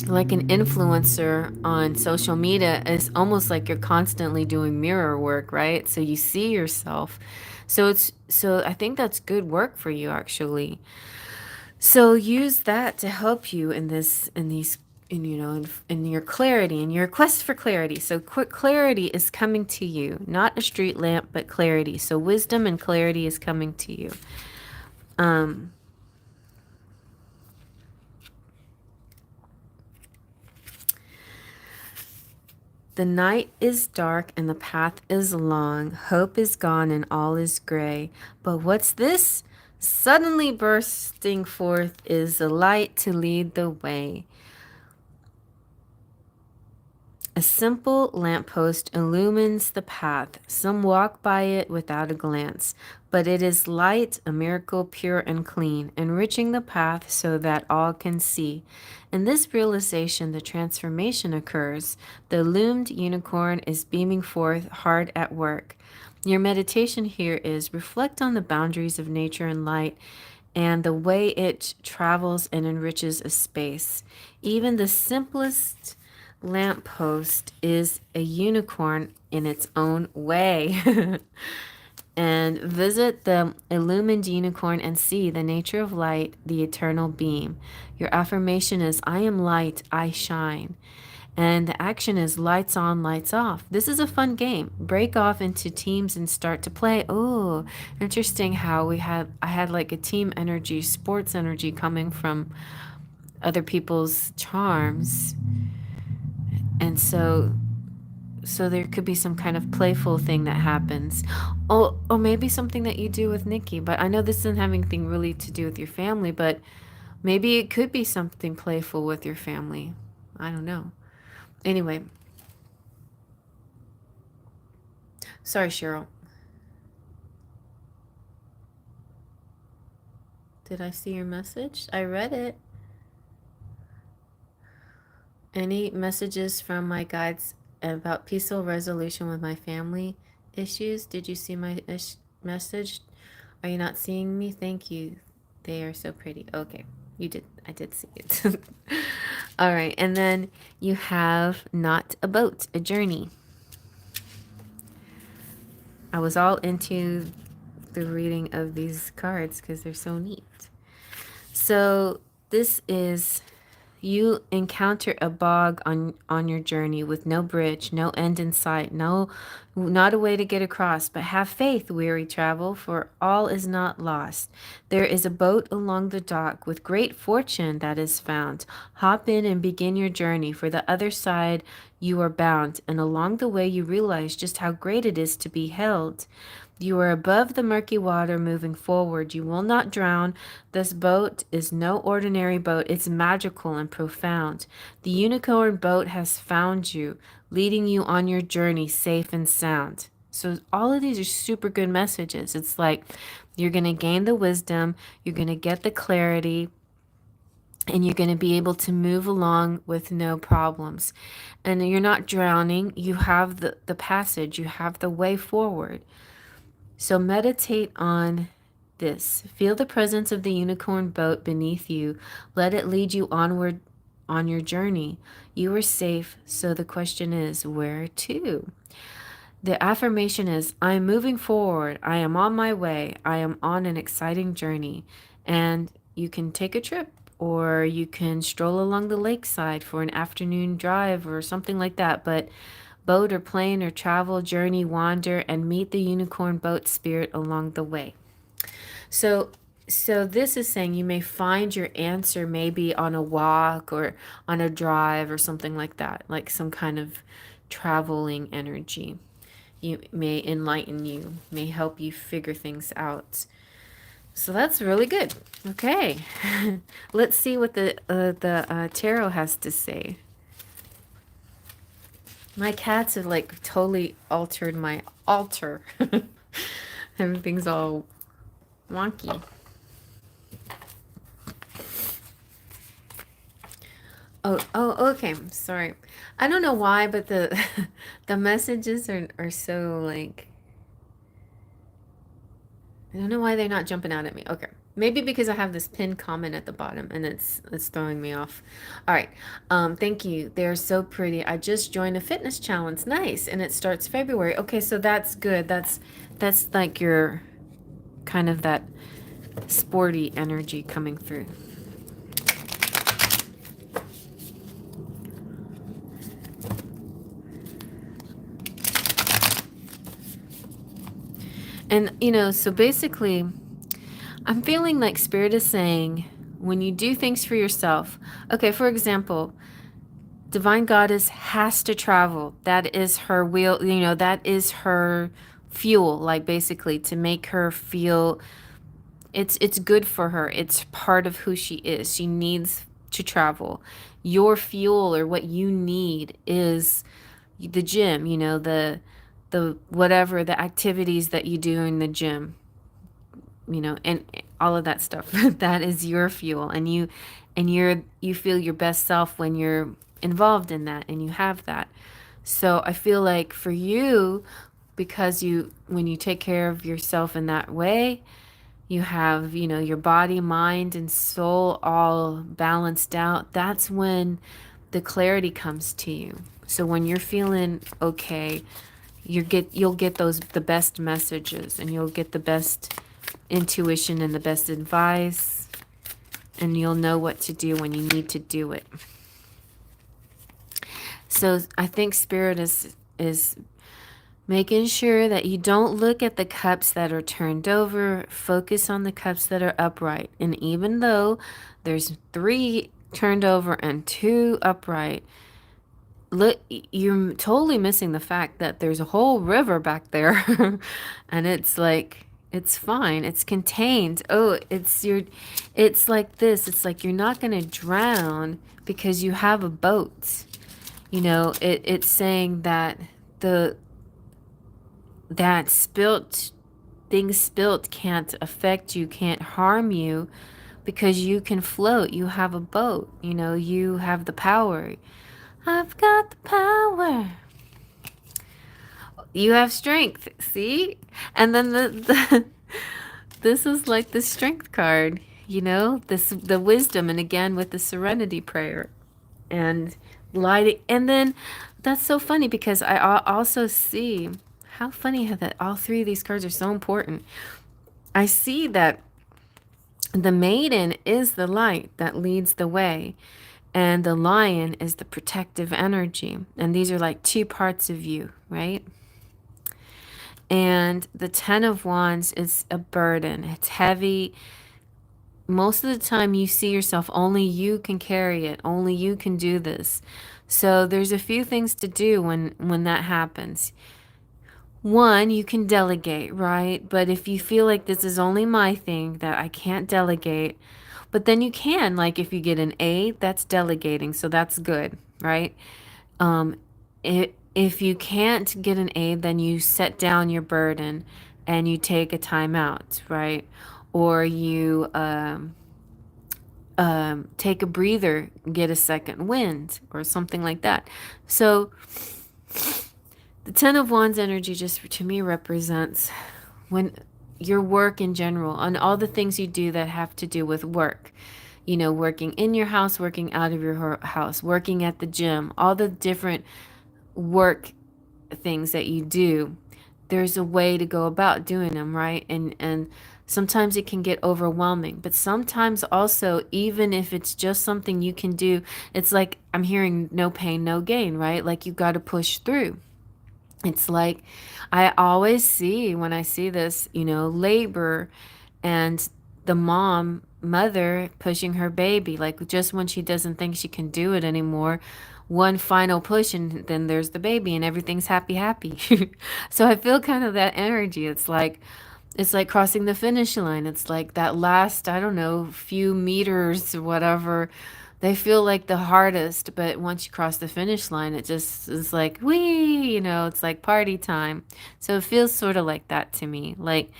like an influencer on social media is almost like you're constantly doing mirror work, right? So you see yourself. So I think that's good work for you actually. So use that to help you in your clarity, in your quest for clarity. So quick clarity is coming to you, not a street lamp, but clarity. So wisdom and clarity is coming to you. The night is dark and the path is long. Hope is gone and all is gray. But what's this? Suddenly bursting forth is the light to lead the way. A simple lamppost illumines the path. Some walk by it without a glance, but it is light, a miracle pure and clean, enriching the path so that all can see. In this realization, the transformation occurs. The illumined unicorn is beaming forth, hard at work. Your meditation here is reflect on the boundaries of nature and light and the way it travels and enriches a space. Even the simplest lamppost is a unicorn in its own way. And visit the illumined unicorn and see the nature of light, the eternal beam. Your affirmation is, I am light, I shine. And the action is lights on, lights off. This is a fun game. Break off into teams and start to play. Oh, interesting how I had like a team energy, sports energy coming from other people's charms. And so there could be some kind of playful thing that happens. Or maybe something that you do with Nikki. But I know this doesn't have anything really to do with your family, but maybe it could be something playful with your family. I don't know. Anyway, Sorry, Cheryl. Did I see your message? I read it. Any messages from my guides about peaceful resolution with my family issues? Did you see my message? Are you not seeing me? Thank you. They are so pretty. Okay, you did. I did see it. All right, and then you have not a boat, a journey. I was all into the reading of these cards because they're so neat. So this is you encounter a bog on your journey with no bridge, no end in sight, not a way to get across, but have faith, weary travel, for all is not lost. There is a boat along the dock with great fortune that is found. Hop in and begin your journey, for the other side you are bound, and along the way you realize just how great it is to be held. You are above the murky water moving forward. You will not drown. This boat is no ordinary boat. It's magical and profound. The unicorn boat has found you, leading you on your journey safe and sound. So all of these are super good messages. It's like you're going to gain the wisdom, you're going to get the clarity, and you're going to be able to move along with no problems. And you're not drowning. You have the passage. You have the way forward. So meditate on this. Feel the presence of the unicorn boat beneath you. Let it lead you onward on your journey. You are safe, so the question is, where to? The affirmation is, I am moving forward. I am on my way. I am on an exciting journey. And you can take a trip, or you can stroll along the lakeside for an afternoon drive or something like that. But boat or plane or travel, journey, wander, and meet the unicorn boat spirit along the way. So this is saying you may find your answer maybe on a walk or on a drive or something like that, like some kind of traveling energy. You may enlighten you, may help you figure things out. So that's really good. Okay, let's see what the tarot has to say. My cats have like totally altered my altar. Everything's all wonky. Oh, okay. Sorry. I don't know why, but the the messages are so like, I don't know why they're not jumping out at me. Okay. Maybe because I have this pinned comment at the bottom and it's throwing me off. All right. Thank you. They're so pretty. I just joined a fitness challenge. Nice. And it starts February. Okay, so that's good. That's like your kind of that sporty energy coming through. And so basically I'm feeling like Spirit is saying, when you do things for yourself, okay, for example, Divine Goddess has to travel. That is her wheel, that is her fuel, like basically to make her feel it's good for her. It's part of who she is. She needs to travel. Your fuel or what you need is the gym, the whatever, the activities that you do in the gym, and all of that stuff. That is your fuel, and you feel your best self when you're involved in that and you have that. So I feel like for you, because when you take care of yourself in that way, you have, your body, mind, and soul all balanced out. That's when the clarity comes to you. So when you're feeling okay, you'll get the best messages, and you'll get the best intuition and the best advice, and you'll know what to do when you need to do it. So I think Spirit is making sure that you don't look at the cups that are turned over. Focus on the cups that are upright. And even though there's 3 turned over and 2 upright, look, you're totally missing the fact that there's a whole river back there. And it's like, it's fine. It's contained. Oh, it's like this. It's like you're not going to drown because you have a boat. It's saying that that spilt things spilt can't affect you, can't harm you, because you can float. You have a boat, you have the power. I've got the power. You have strength, see? And then the this is like the strength card, this the wisdom, and again with the serenity prayer and lighting. And then that's so funny because I also see how funny how that all three of these cards are so important. I see that the maiden is the light that leads the way, and the lion is the protective energy. And these are like two parts of you, right? And the Ten of Wands is a burden. It's heavy. Most of the time you see yourself, only you can carry it. Only you can do this. So there's a few things to do when that happens. One, you can delegate, right? But if you feel like this is only my thing, that I can't delegate, but then you can, like if you get an A, that's delegating. So that's good, right? Um, if you can't get an A, then you set down your burden and you take a time out, right? Or you take a breather, get a second wind, or something like that. So the Ten of Wands energy just to me represents when your work in general, on all the things you do that have to do with work. Working in your house, working out of your house, working at the gym, all the different work things that you do, there's a way to go about doing them, right? And sometimes it can get overwhelming, but sometimes also, even if it's just something you can do, it's like I'm hearing no pain, no gain, right? Like you got to push through. It's like I always see when I see this, labor and the mother pushing her baby, like just when she doesn't think she can do it anymore, one final push and then there's the baby and everything's happy, happy. So I feel kind of that energy. It's like crossing the finish line. It's like that last, I don't know, few meters or whatever. They feel like the hardest, but once you cross the finish line, it just is like, wee, it's like party time. So it feels sort of like that to me. Like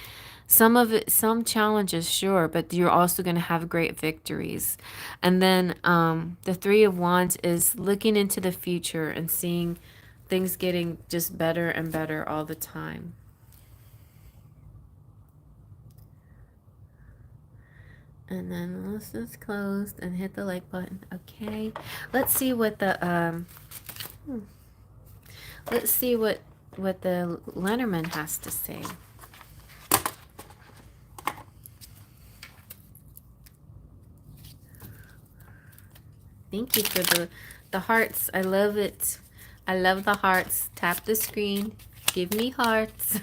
some of it, some challenges, sure, but you're also going to have great victories. And then the Three of Wands is looking into the future and seeing things getting just better and better all the time. And then let's just close and hit the like button. Okay. Let's see what the let's see what the Lenormand has to say. Thank you for the hearts. I love it. I love the hearts. Tap the screen. Give me hearts.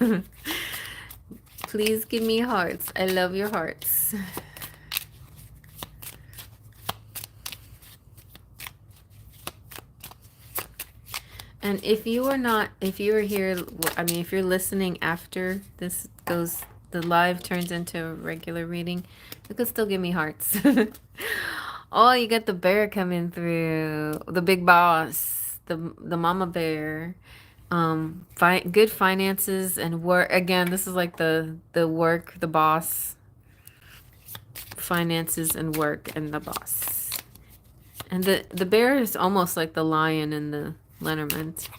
Please give me hearts. I love your hearts. And if you are here, I mean, if you're listening after this goes, the live turns into a regular reading, you could still give me hearts. Oh, you got the bear coming through, the big boss, the mama bear. Good finances and work. Again, this is like the work, the boss, finances and work, and the boss. And the bear is almost like the lion in the Lenormand.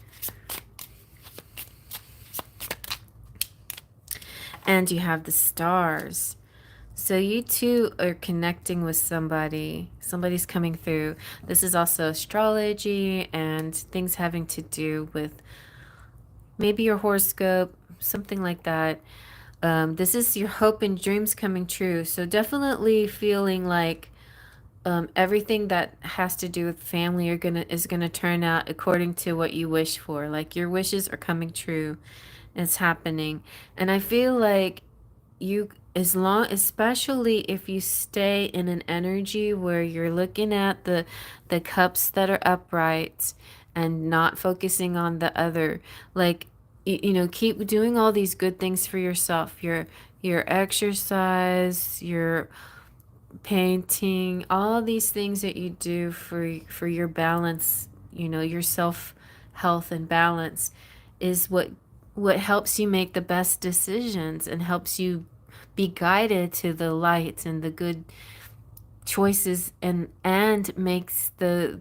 And you have the stars. So you two are connecting with somebody. Somebody's coming through. This is also astrology and things having to do with maybe your horoscope, something like that. This is your hope and dreams coming true. So definitely feeling like everything that has to do with family is gonna turn out according to what you wish for. Like your wishes are coming true. It's happening. And I feel like you, especially if you stay in an energy where you're looking at the cups that are upright and not focusing on the other, like keep doing all these good things for yourself, your exercise, your painting, all these things that you do for your balance, your self health and balance is what helps you make the best decisions and helps you be guided to the light and the good choices, and makes the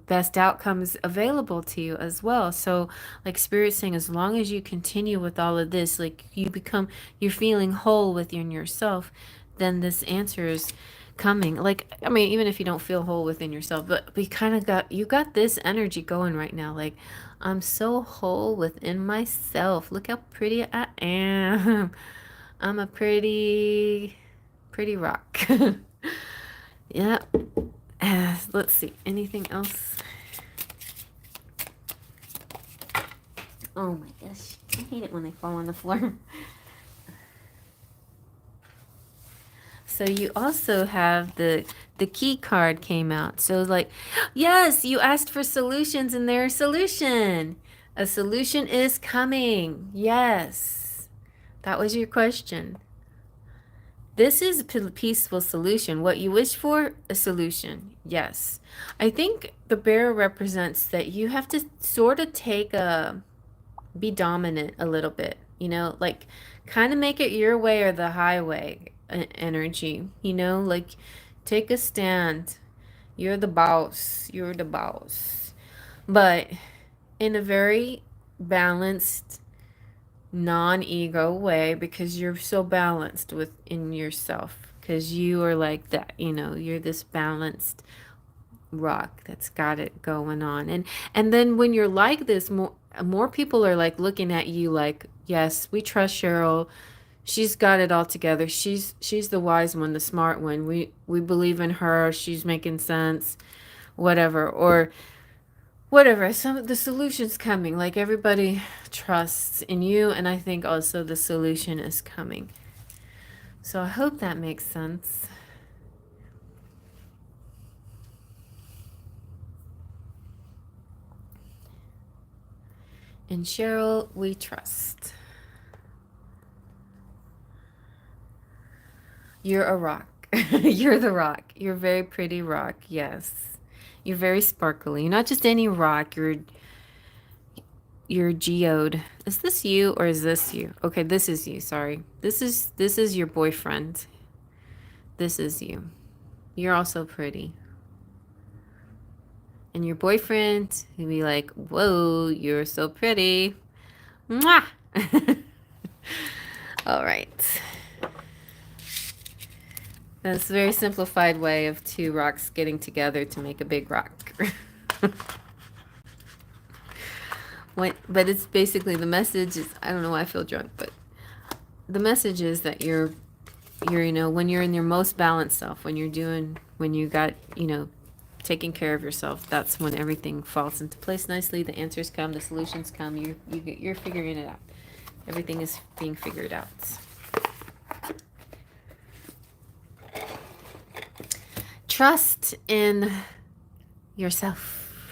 best outcomes available to you as well. So like Spirit saying, as long as you continue with all of this, like you're feeling whole within yourself, then this answer is coming. Like, I mean, even if you don't feel whole within yourself, but we kind of you got this energy going right now. Like, I'm so whole within myself. Look how pretty I am. I'm a pretty rock. Yeah. Let's see. Anything else? Oh my gosh. I hate it when they fall on the floor. So you also have the key card came out. So like, yes, you asked for solutions and there's a solution. A solution is coming. Yes. That was your question. This is a peaceful solution. What you wish for, a solution. Yes. I think the bear represents that you have to sort of be dominant a little bit, like kind of make it your way or the highway energy, like take a stand. You're the boss. You're the boss. But in a very balanced, non-ego way, because you're so balanced within yourself, because you are like that, you're this balanced rock that's got it going on. And then when you're like this, more people are like looking at you like, yes, we trust Cheryl, she's got it all together, she's the wise one, the smart one, we believe in her, she's making sense, whatever. Or whatever, the solution's coming. Like, everybody trusts in you, and I think also the solution is coming. So I hope that makes sense. And Cheryl, we trust. You're a rock. You're the rock. You're a very pretty rock. Yes. You're very sparkly. You're not just any rock. You're geode. Is this you or is this you? Okay, this is you. Sorry. This is your boyfriend. This is you. You're also pretty. And your boyfriend would be like, whoa, you're so pretty. Mwah! All right. That's a very simplified way of two rocks getting together to make a big rock. But it's basically, the message is, I don't know why I feel drunk, but the message is that you're when you're in your most balanced self, when you got, taking care of yourself, that's when everything falls into place nicely. The answers come, the solutions come, you're figuring it out. Everything is being figured out. Trust in yourself.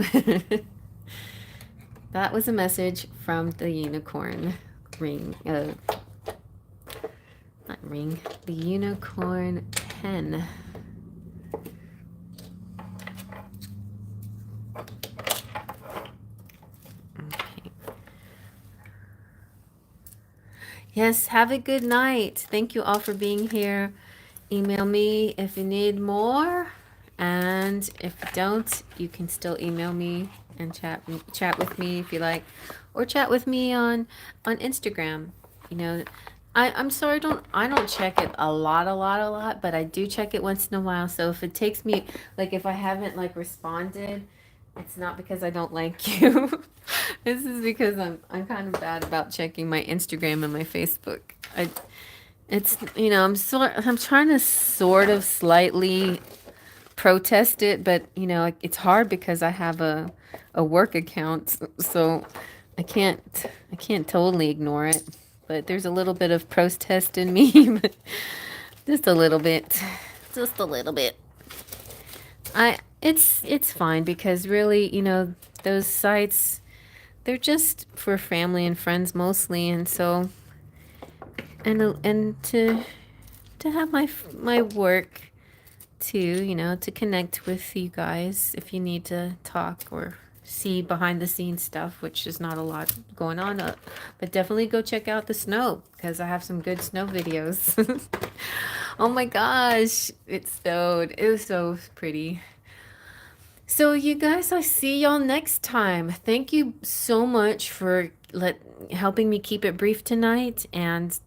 That was a message from the unicorn ring. Not ring. The unicorn pen. Okay. Yes, have a good night. Thank you all for being here. Email me if you need more, and if you don't, you can still email me and chat with me if you like, or chat with me on Instagram. I'm sorry, I don't check it a lot, but I do check it once in a while. So if it takes me, like, if I haven't responded, it's not because I don't like you. This is because I'm kind of bad about checking my Instagram and my Facebook. I'm trying to sort of slightly protest it, but it's hard because I have a work account, so I can't totally ignore it. But there's a little bit of protest in me, but just a little bit. It's fine, because really, those sites, they're just for family and friends mostly, and so and to have my work too, to connect with you guys if you need to talk or see behind the scenes stuff, which is not a lot going on. But definitely go check out the snow because I have some good snow videos. Oh my gosh, it snowed. It was so pretty. So you guys, I see y'all next time. Thank you so much for helping me keep it brief tonight, and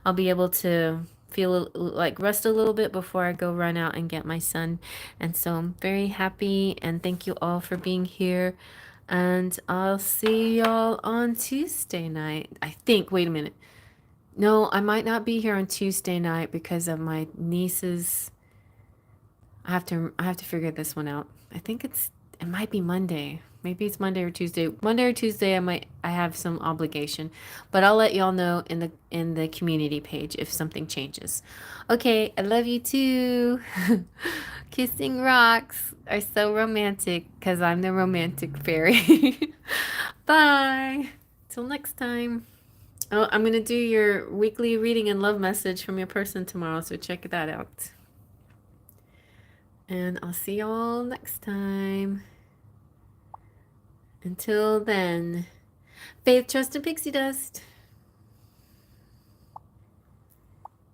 I'll be able to feel like rest a little bit before I go run out and get my son. And so I'm very happy, and thank you all for being here. And I'll see y'all on Tuesday night. I think. Wait a minute. No, I might not be here on Tuesday night because of my niece's. I have to figure this one out. I think it might be Monday. Maybe it's Monday or Tuesday. Monday or Tuesday I have some obligation. But I'll let y'all know in the community page if something changes. Okay, I love you too. Kissing rocks are so romantic because I'm the romantic fairy. Bye. Till next time. Oh, I'm going to do your weekly reading and love message from your person tomorrow, so check that out. And I'll see y'all next time. Until then, faith, trust, and pixie dust.